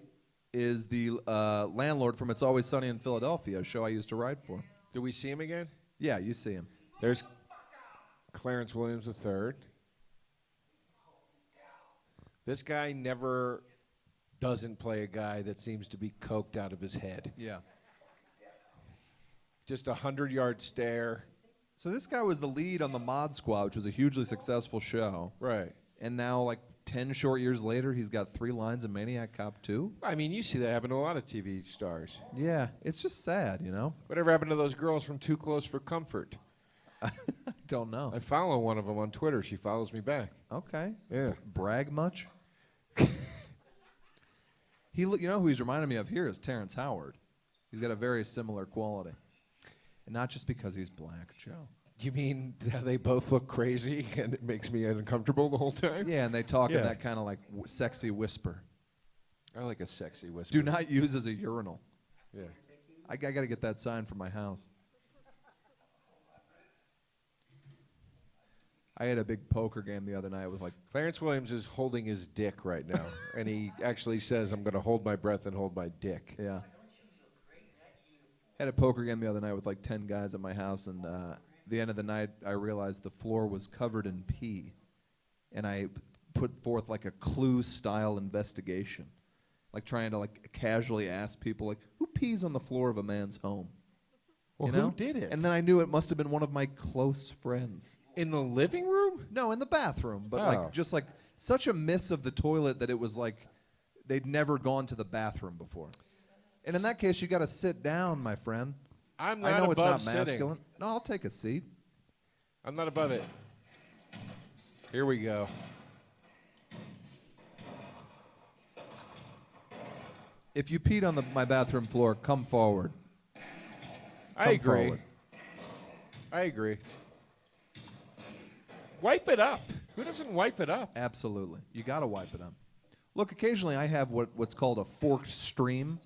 is the landlord from It's Always Sunny in Philadelphia, a show I used to write for. Do we see him again? Yeah, you see him. There's Clarence Williams III. This guy never doesn't play a guy that seems to be coked out of his head. Yeah. Just a 100-yard stare. So this guy was the lead on the Mod Squad, which was a hugely successful show. Right. And now, like 10 short years later, he's got 3 lines in Maniac Cop 2. I mean, you see that happen to a lot of TV stars. Yeah, it's just sad, you know? Whatever happened to those girls from Too Close for Comfort? Don't know. I follow one of them on Twitter. She follows me back. Okay. Yeah. Brag much? You know who he's reminding me of here is Terrence Howard. He's got a very similar quality. And not just because he's black, Joe. You mean how they both look crazy and it makes me uncomfortable the whole time? Yeah, and they talk in Yeah. that kind of like sexy whisper. I like a sexy whisper. Do not use as a urinal. Yeah. I got to get that sign for my house. I had a big poker game the other night with like... Clarence Williams is holding his dick right now, and he actually says, I'm going to hold my breath and hold my dick. Yeah. Had a poker game the other night with like 10 guys at my house, and the end of the night, I realized the floor was covered in pee. And I put forth like a Clue-style investigation. Like trying to like casually ask people, like, who pees on the floor of a man's home? Well, You know? who did it? And then I knew it must have been one of my close friends. In the living room? No, in the bathroom. But Oh. like just like such a miss of the toilet that it was like they'd never gone to the bathroom before. And in that case, you got to sit down, my friend. I'm not I know above it's not sitting. masculine. No, I'll take a seat. I'm not above it. Here we go. If you peed on my bathroom floor, come forward. I Come agree. forward. I agree. Wipe it up. Who doesn't wipe it up? Absolutely. You got to wipe it up. Look, occasionally I have what's called a forked stream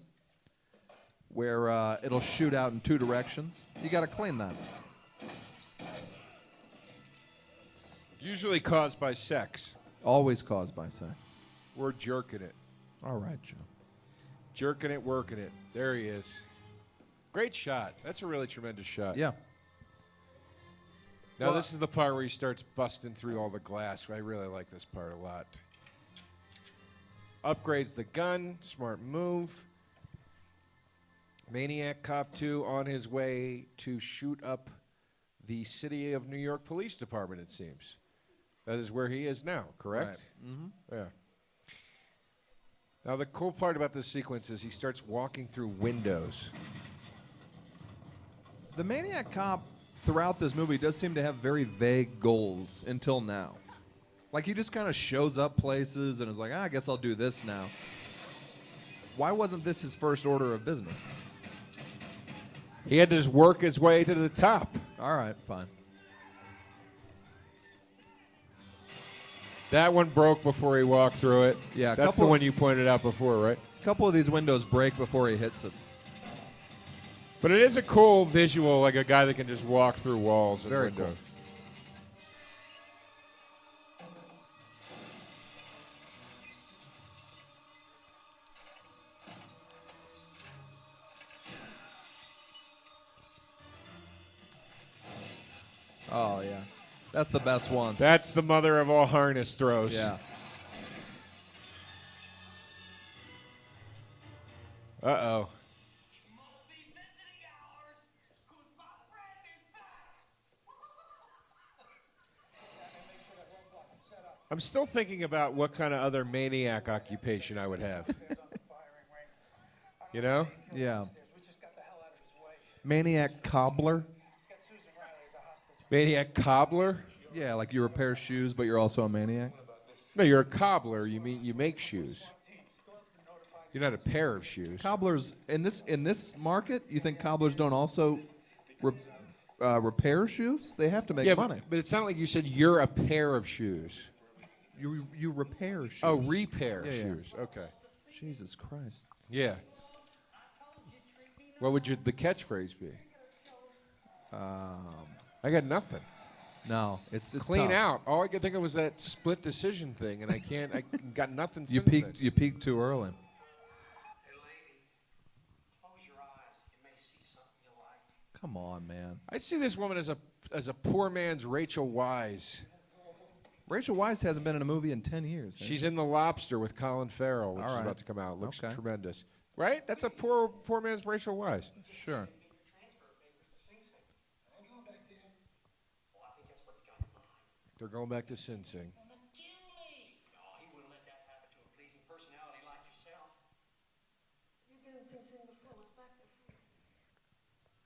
where it'll shoot out in 2 directions. You got to clean that. Usually caused by sex. Always caused by sex. We're jerking it. All right, Joe. Jerking it, working it. There he is. Great shot. That's a really tremendous shot. Yeah. Now Well, this is the part where he starts busting through all the glass. I really like this part a lot. Upgrades the gun. Smart move. Maniac Cop 2 on his way to shoot up the City of New York Police Department, it seems. That is where he is now, correct? Right. Mm-hmm. Yeah. Now, the cool part about this sequence is he starts walking through windows. The Maniac Cop throughout this movie does seem to have very vague goals until now. Like he just kind of shows up places and is like, I guess I'll do this now. Why wasn't this his first order of business? He had to just work his way to the top. All right, fine. That one broke before he walked through it. Yeah, a That's the couple- one you pointed out before, right? A couple of these windows break before he hits it. But it is a cool visual, like a guy that can just walk through walls and Very windows. cool. Oh, yeah. That's the best one. That's the mother of all harness throws. Yeah. Uh-oh. I'm still thinking about what kind of other maniac occupation I would have. You know? Yeah. Maniac cobbler. Maniac cobbler? Yeah, like you repair shoes, but you're also a maniac. No, you're a cobbler. You mean you make shoes. You're not a pair of shoes. Cobblers in this market, you think cobblers don't also repair shoes? They have to make yeah, money. but it sounded like you said you're a pair of shoes. You repair shoes. Oh, repair Yeah, yeah. shoes. Okay. Jesus Christ. Yeah. What would the catchphrase be? I got nothing. No, it's Clean tough. out. All I could think of was that split decision thing, and I can't. I got nothing. You since peaked. then. You peaked too early. Come on, man. I see this woman as a poor man's Rachel Wise. Rachel Weisz hasn't been in a movie in 10 years. has She's she? in The Lobster with Colin Farrell, which All is right. about to come out. Looks Okay. tremendous, right? That's a poor man's Rachel Wise. Sure. They're going back to Sing Sing. Kill me! Oh, he wouldn't let that happen to a pleasing personality like yourself. You've been in Sing Sing before. What's back there for you?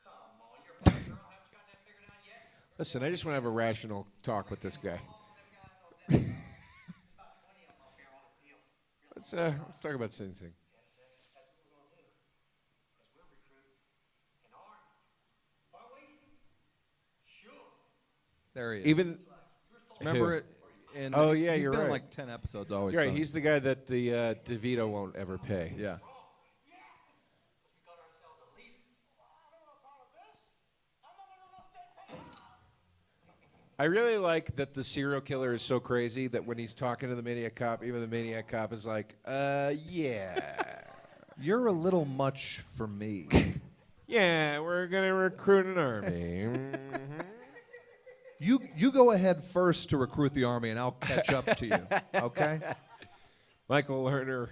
Come on, you're a pretty girl. Haven't you got that figured out yet? Listen, I just want to have a rational talk with this guy. About 20 of them up here on the field. Let's talk about Sing Sing. Yes, that's what we're going to do. Because we'll recruit an army. Are we? Sure. There he is. Even Remember Who? it? And Oh, yeah, he's you're been in right. like 10 episodes always. you're right. son. He's the guy that the DeVito won't ever pay. Yeah. We got ourselves a leader. I don't want part of this. I'm not going to lose that. I really like that the serial killer is so crazy that when he's talking to the Maniac Cop, even the Maniac Cop is like, yeah. You're a little much for me. Yeah, we're going to recruit an army. You go ahead first to recruit the army, and I'll catch up to you. Okay? Michael Lerner,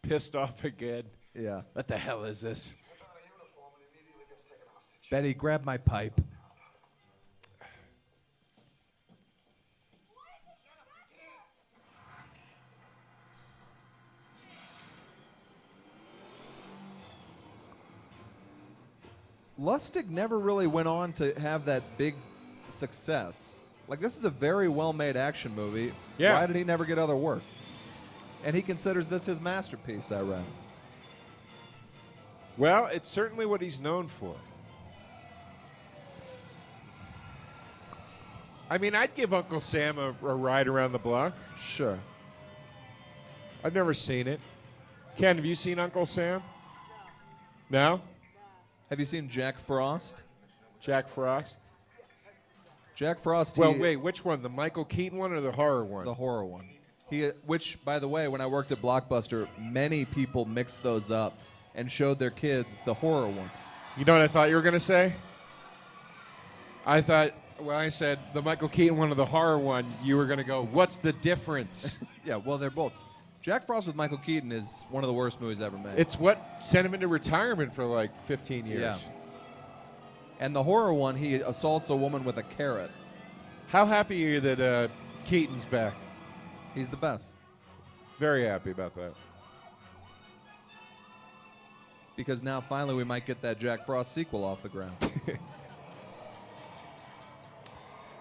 pissed off again. Yeah. What the hell is this? Betty, grab my pipe. Lustig never really went on to have that big success. Like, this is a very well-made action movie. Yeah. Why did he never get other work? And he considers this his masterpiece, I read. Well, it's certainly what he's known for. I mean, I'd give Uncle Sam a ride around the block. Sure. I've never seen it. Ken, have you seen Uncle Sam? No? Have you seen Jack Frost? Jack Frost? Jack Frost. Well, wait, which one? The Michael Keaton one or the horror one? The horror one. Which, by the way, when I worked at Blockbuster, many people mixed those up and showed their kids the horror one. You know what I thought you were going to say? I thought when I said the Michael Keaton one or the horror one, you were going to go, what's the difference? Yeah, well, they're both. Jack Frost with Michael Keaton is one of the worst movies ever made. It's what sent him into retirement for like 15 years. Yeah. And the horror one, he assaults a woman with a carrot. How happy are you that Keaton's back? He's the best. Very happy about that. Because now finally we might get that Jack Frost sequel off the ground.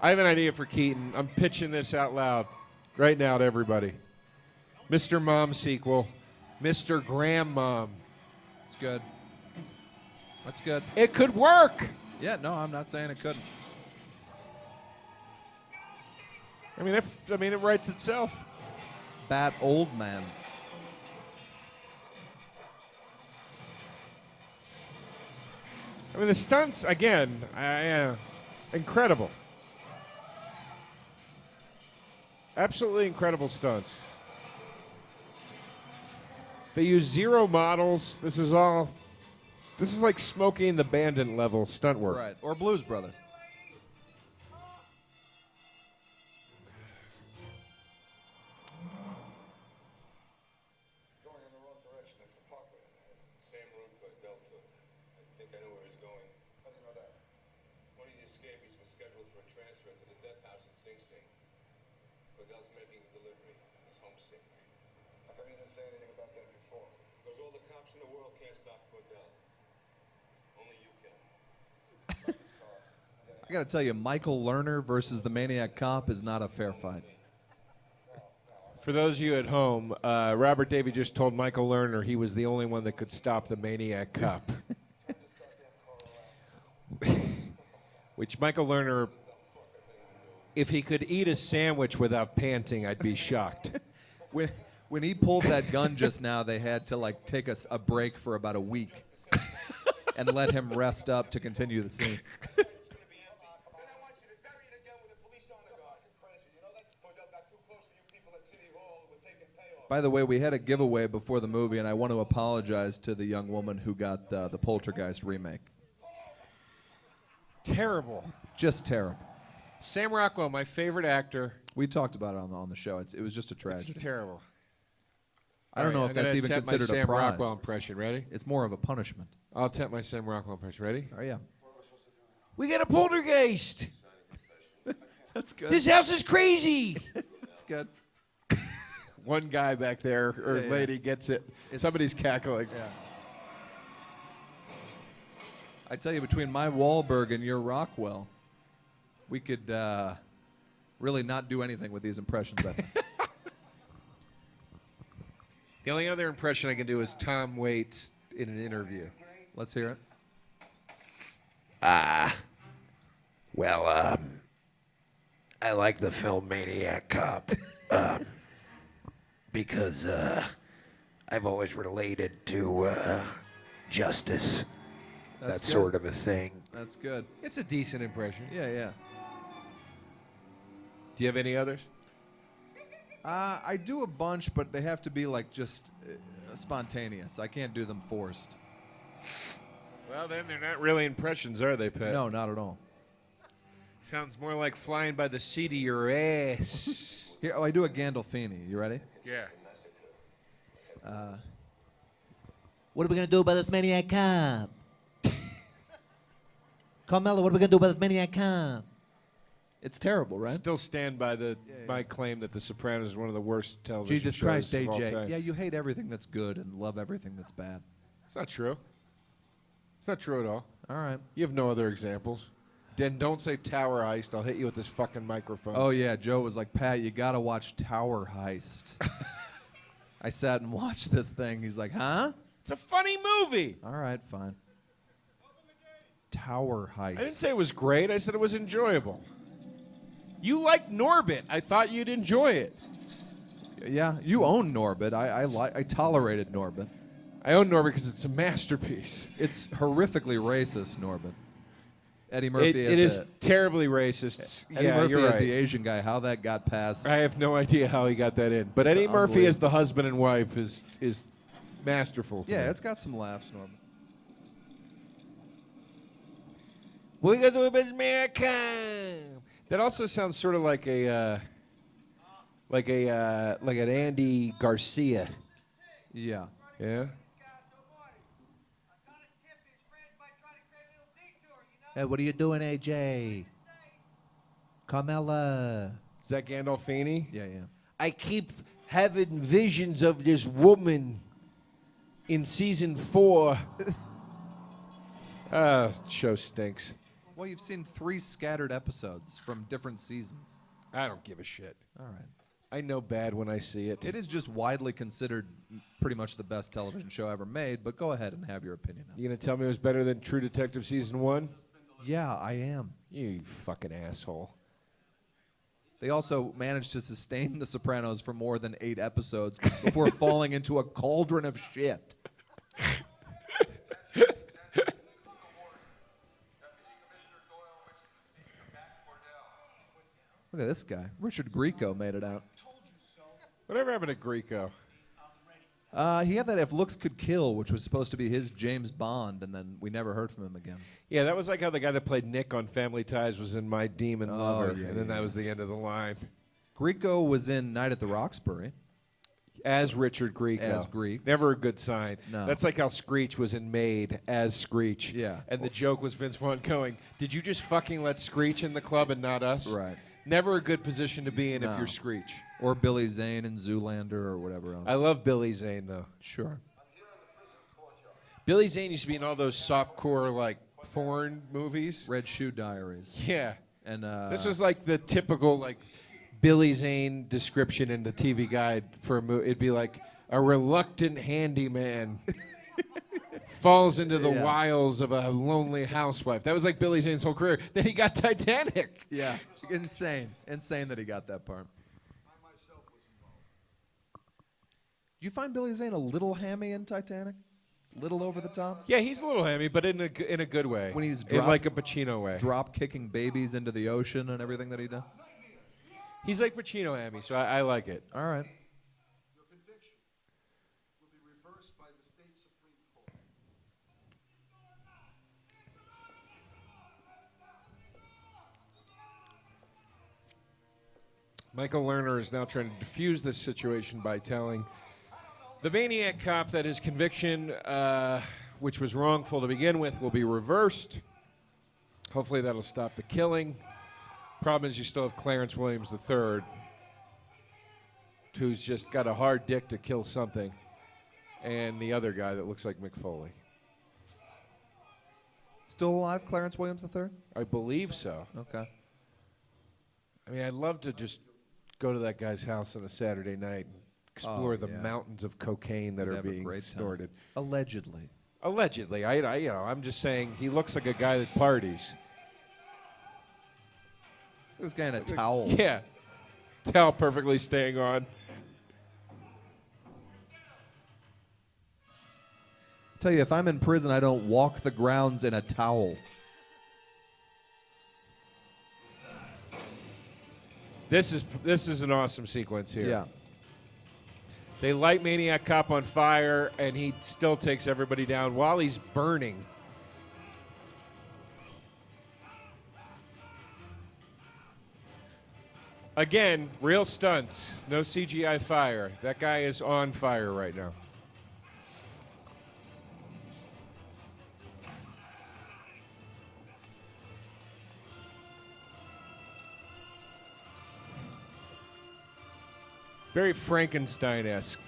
I have an idea for Keaton. I'm pitching this out loud right now to everybody. Mr. Mom sequel, Mr. Grandmom. It's good. That's good. It could work. Yeah, no, I'm not saying it couldn't. I mean, it writes itself. Bad old man. I mean, the stunts, again, incredible. Absolutely incredible stunts. They use 0 models. This is like Smokey and the Bandit level stunt work. Right. Or Blues Brothers. Going in the wrong direction. That's the parkway. Same route but Delta. I think I know where he's going. How do you know that? One of the escapees was scheduled for a transfer to the death house in Sing Sing. Cordell's making the delivery. He's homesick. How come you didn't say anything about that before? Because all the cops in the world can't stop Cordell. Only you can. I got to tell you, Michael Lerner versus the Maniac Cop is not a fair fight. For those of you at home, Robert Davi just told Michael Lerner he was the only one that could stop the Maniac Cop. Which Michael Lerner, if he could eat a sandwich without panting, I'd be shocked. When he pulled that gun just now, they had to like take us a break for about a week and let him rest up to continue the scene. By the way, we had a giveaway before the movie, and I want to apologize to the young woman who got the Poltergeist remake. Terrible. Just terrible. Sam Rockwell, my favorite actor. We talked about it on the show. It was just a It's tragedy. terrible. I don't know if that's even considered my a Sam prize. Rockwell impression. Ready? It's more of a punishment. I'll attempt my Sam Rockwell impression. Ready? Oh, yeah. We got a poltergeist. That's good. This house is crazy. That's good. One guy back there, or Yeah, yeah. lady, gets it. It's- Somebody's cackling. Yeah. I tell you, between my Wahlberg and your Rockwell, we could really not do anything with these impressions, I think. The only other impression I can do is Tom Waits in an interview. Let's hear it. Well, I like the film MANIAC COP because I've always related to justice, That's that good. sort of a thing. That's good. It's a decent impression. Yeah, yeah. Do you have any others? I do a bunch, but they have to be like just spontaneous. I can't do them forced. Well, then they're not really impressions, are they, Pat? No, not at all. Sounds more like flying by the seat of your ass. Here, I do a Gandolfini. You ready? Yeah. What are we going to do about this Maniac Cop? Carmelo, what are we going to do about this Maniac Cop? It's terrible, right? Still stand by my claim that The Sopranos is one of the worst television Jesus shows Christ, of all AJ. time. Yeah, you hate everything that's good and love everything that's bad. It's not true. It's not true at all. All right. You have no other examples. Then don't say Tower Heist. I'll hit you with this fucking microphone. Oh, yeah. Joe was like, Pat, you got to watch Tower Heist. I sat and watched this thing. He's like, huh? It's a funny movie. All right, fine. Tower Heist. I didn't say it was great. I said it was enjoyable. You like Norbit. I thought you'd enjoy it. Yeah, you own Norbit. I tolerated Norbit. I own Norbit because it's a masterpiece. It's horrifically racist, Norbit. Eddie Murphy It is terribly racist. Eddie yeah, Murphy you're is right. the Asian guy. How that got past. I have no idea how he got that in. But It's Eddie Murphy as unbelievable. the husband and wife is masterful. to Yeah, me. it's got some laughs, Norbit. What we gonna do about America? That also sounds sort of like an Andy Garcia. Yeah. Yeah. Hey, what are you doing, AJ? Carmella. Is that Gandolfini? Yeah, yeah. I keep having visions of this woman in season 4. Show stinks. Well, you've seen 3 scattered episodes from different seasons. I don't give a shit. All right. I know bad when I see it. It is just widely considered pretty much the best television show ever made, but go ahead and have your opinion on it. You gonna tell me it was better than True Detective season 1? Yeah, I am. You fucking asshole. They also managed to sustain The Sopranos for more than 8 episodes before falling into a cauldron of shit. Look at this guy. Richard Grieco made it out. Whatever happened to Grieco? He had that If Looks Could Kill, which was supposed to be his James Bond, and then we never heard from him again. Yeah, that was like how the guy that played Nick on Family Ties was in My Demon Lover, yeah, and then yeah. that was the end of the line. Grieco was in Night at the Roxbury. As Richard Grieco. As Greeks. Never a good sign. No. That's like how Screech was in Maid as Screech. Yeah. And the joke was Vince Vaughn going, did you just fucking let Screech in the club and not us? Right. Never a good position to be in No. if you're Screech. Or Billy Zane in Zoolander or whatever else. I love Billy Zane, though. Sure. Billy Zane used to be in all those softcore, like, porn movies. Red Shoe Diaries. Yeah. And This was like the typical, like, Billy Zane description in the TV guide for a movie. It'd be like, a reluctant handyman falls into the Yeah. wiles of a lonely housewife. That was like Billy Zane's whole career. Then he got Titanic. yeah, insane that he got that part. You find Billy Zane a little hammy in Titanic? Little over the top? Yeah, he's a little hammy, but in a good way. When he's in like a Pacino way. Drop kicking babies into the ocean and everything that he does? He's like Pacino hammy, so I like it. All right. Your conviction will be reversed by the state Supreme Court. Michael Lerner is now trying to defuse this situation by telling the maniac cop that his conviction, which was wrongful to begin with, will be reversed. Hopefully that'll stop the killing. Problem is, you still have Clarence Williams III, who's just got a hard dick to kill something, and the other guy that looks like Mick Foley. Still alive, Clarence Williams III? I believe so. Okay. I mean, I'd love to just go to that guy's house on a Saturday night and explore the yeah. mountains of cocaine that You'd are have a being great time. snorted. Allegedly. Allegedly, I'm just saying he looks like a guy that parties. This guy in a towel. Yeah, towel perfectly staying on. Tell you, if I'm in prison, I don't walk the grounds in a towel. This is an awesome sequence here. Yeah. They light Maniac Cop on fire, and he still takes everybody down while he's burning. Again, real stunts, no CGI fire. That guy is on fire right now. Very Frankenstein-esque.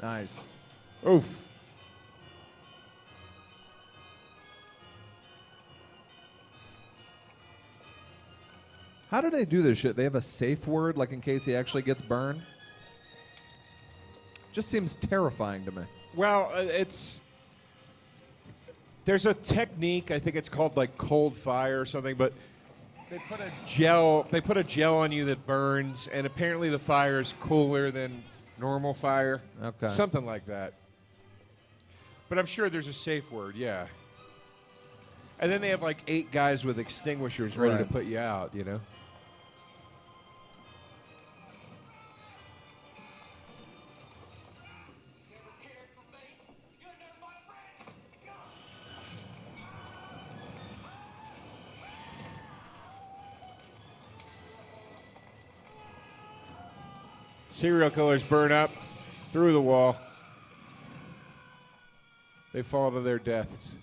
Nice. Oof. How do they do this shit? They have a safe word, like in case he actually gets burned? Just seems terrifying to me. Well, there's a technique, I think it's called like cold fire or something, but they put a gel on you that burns, and apparently the fire is cooler than normal fire. Okay. Something like that. But I'm sure there's a safe word, yeah. And then they have like 8 guys with extinguishers ready to Right. put you out, you know? Serial killers burn up through the wall. They fall to their deaths.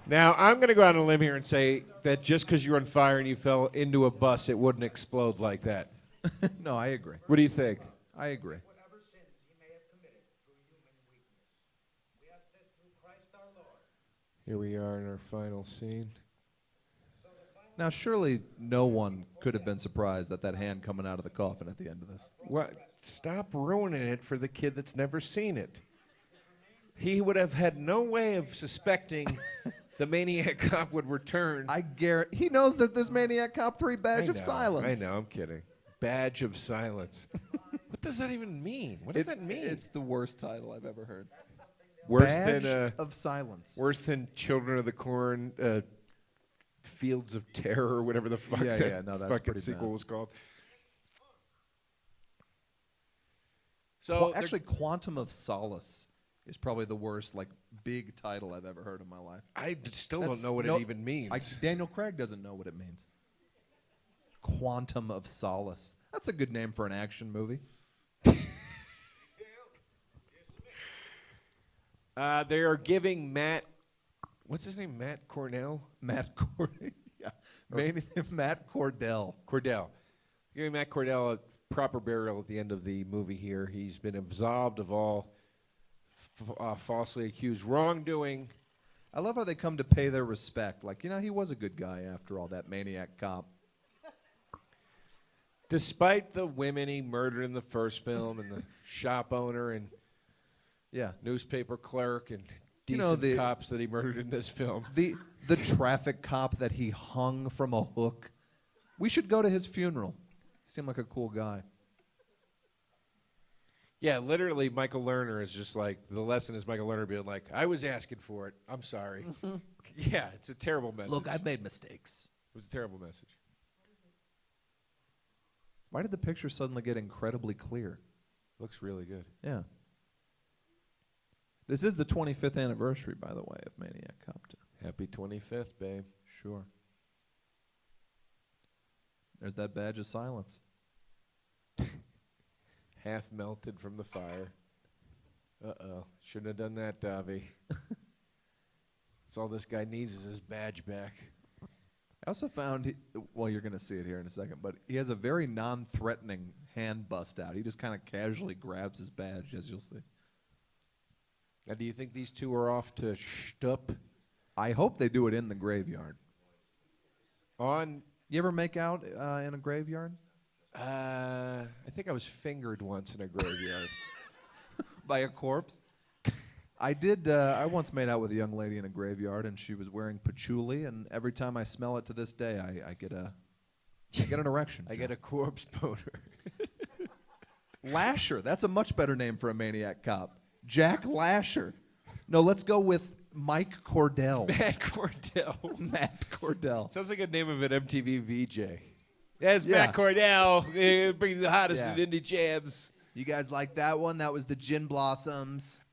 Now, I'm going to go out on a limb here and say that just because you're on fire and you fell into a bus, it wouldn't explode like that. No, I agree. What do you think? I agree. Whatever sins he may have committed through human weakness. We ask this through Christ our Lord. Here we are in our final scene. Now, surely no one could have been surprised at that hand coming out of the coffin at the end of this. What? Stop ruining it for the kid that's never seen it. He would have had no way of suspecting the Maniac Cop would return. I guarantee he knows that there's Maniac Cop 3 Badge of Silence. I know, I'm kidding. Badge of Silence. What does that even mean? What does that mean? It's the worst title I've ever heard. worse Badge than of Silence. worse than Children of the Corn, Fields of Terror, or whatever the fuck Yeah, that yeah, no, that's fucking pretty sequel bad. was called. So Actually, Quantum of Solace is probably the worst, like, big title I've ever heard in my life. I still That's- don't know what no, it even means. Daniel Craig doesn't know what it means. Quantum of Solace. That's a good name for an action movie. They are giving Matt, what's his name? Matt Cornell? Matt Cordell. Yeah. Matt Cordell. Cordell. Giving Matt Cordell a proper burial at the end of the movie here. He's been absolved of all falsely accused wrongdoing. I love how they come to pay their respect. Like, you know, he was a good guy after all, that Maniac Cop. Despite the women he murdered in the first film and the shop owner and Yeah. newspaper clerk and You decent know, the- cops that he murdered in this film. The traffic cop that he hung from a hook. We should go to his funeral. He seemed like a cool guy. Yeah, literally, Michael Lerner is just like, the lesson is Michael Lerner being like, I was asking for it. I'm sorry. Yeah, it's a terrible message. Look, I've made mistakes. It was a terrible message. Why did the picture suddenly get incredibly clear? Looks really good. Yeah. This is the 25th anniversary, by the way, of Maniac Cop. Happy 25th, babe. Sure. There's that badge of silence. Half melted from the fire. Uh-oh. Shouldn't have done that, Davi. That's all this guy needs is his badge back. I also found, well, you're going to see it here in a second, but he has a very non-threatening hand bust out. He just kind of casually grabs his badge, as you'll see. Now, do you think these two are off to Shtup? I hope they do it in the graveyard. On, You ever make out in a graveyard? I think I was fingered once in a graveyard. By a corpse? I did. I once made out with a young lady in a graveyard, and she was wearing patchouli. And every time I smell it to this day, I get an erection. I get a corpse boner. Lasher. That's a much better name for a Maniac Cop. Jack Lasher. No, let's go with Mike Cordell. Matt Cordell. Matt Cordell. Sounds like a name of an MTV VJ. That's Yeah. Matt Cordell. Bring the hottest Yeah. in indie jams. You guys like that one? That was the Gin Blossoms.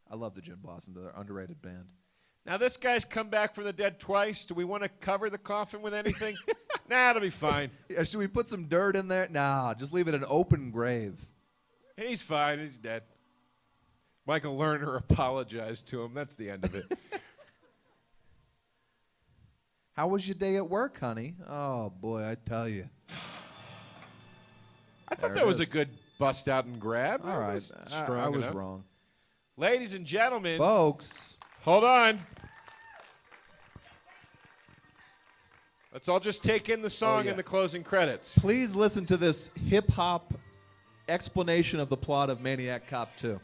I love the Gin Blossoms. They're an underrated band. Now, this guy's come back from the dead twice. Do we want to cover the coffin with anything? Nah, it'll be fine. Yeah, should we put some dirt in there? Nah, just leave it an open grave. He's fine. He's dead. Michael Lerner apologized to him. That's the end of it. How was your day at work, honey? Oh, boy, I tell you. I thought There that it was a is. good bust out and grab. All That right. was I strong was enough. wrong. Ladies and gentlemen, Folks. hold on. Let's all just take in the song yeah. and the closing credits. Please listen to this hip-hop explanation of the plot of Maniac Cop 2.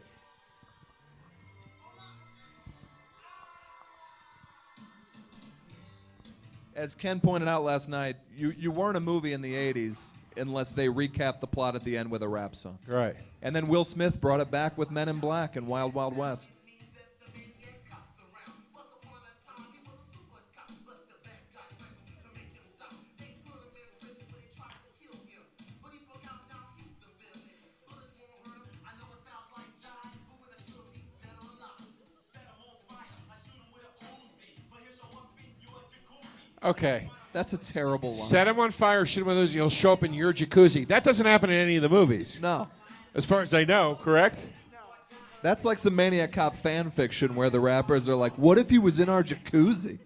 As Ken pointed out last night, you weren't a movie in the 80s unless they recapped the plot at the end with a rap song. Right. And then Will Smith brought it back with Men in Black and Wild Wild West. Okay. That's a terrible line. Set him on fire, shoot him with those, he'll show up in your jacuzzi. That doesn't happen in any of the movies. No. As far as I know, correct? That's like some Maniac Cop fan fiction where the rappers are like, what if he was in our jacuzzi?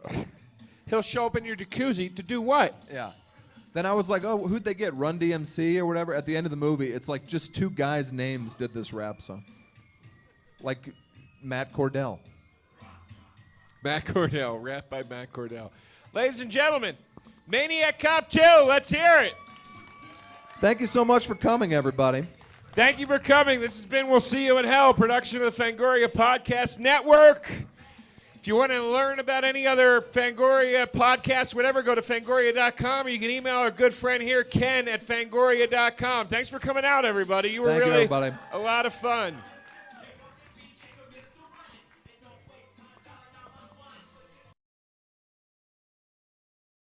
He'll show up in your jacuzzi to do what? Yeah. Then I was like, oh, who'd they get? Run DMC or whatever? At the end of the movie, it's like just two guys' names did this rap song. Like Matt Cordell. Matt Cordell, rap by Matt Cordell. Ladies and gentlemen, Maniac Cop 2, let's hear it. Thank you so much for coming, everybody. Thank you for coming. This has been We'll See You in Hell, production of the Fangoria Podcast Network. If you want to learn about any other Fangoria podcasts, whatever, go to fangoria.com, or you can email our good friend here, Ken, at fangoria.com. Thanks for coming out, everybody. You were Thank you, really everybody. a lot of fun.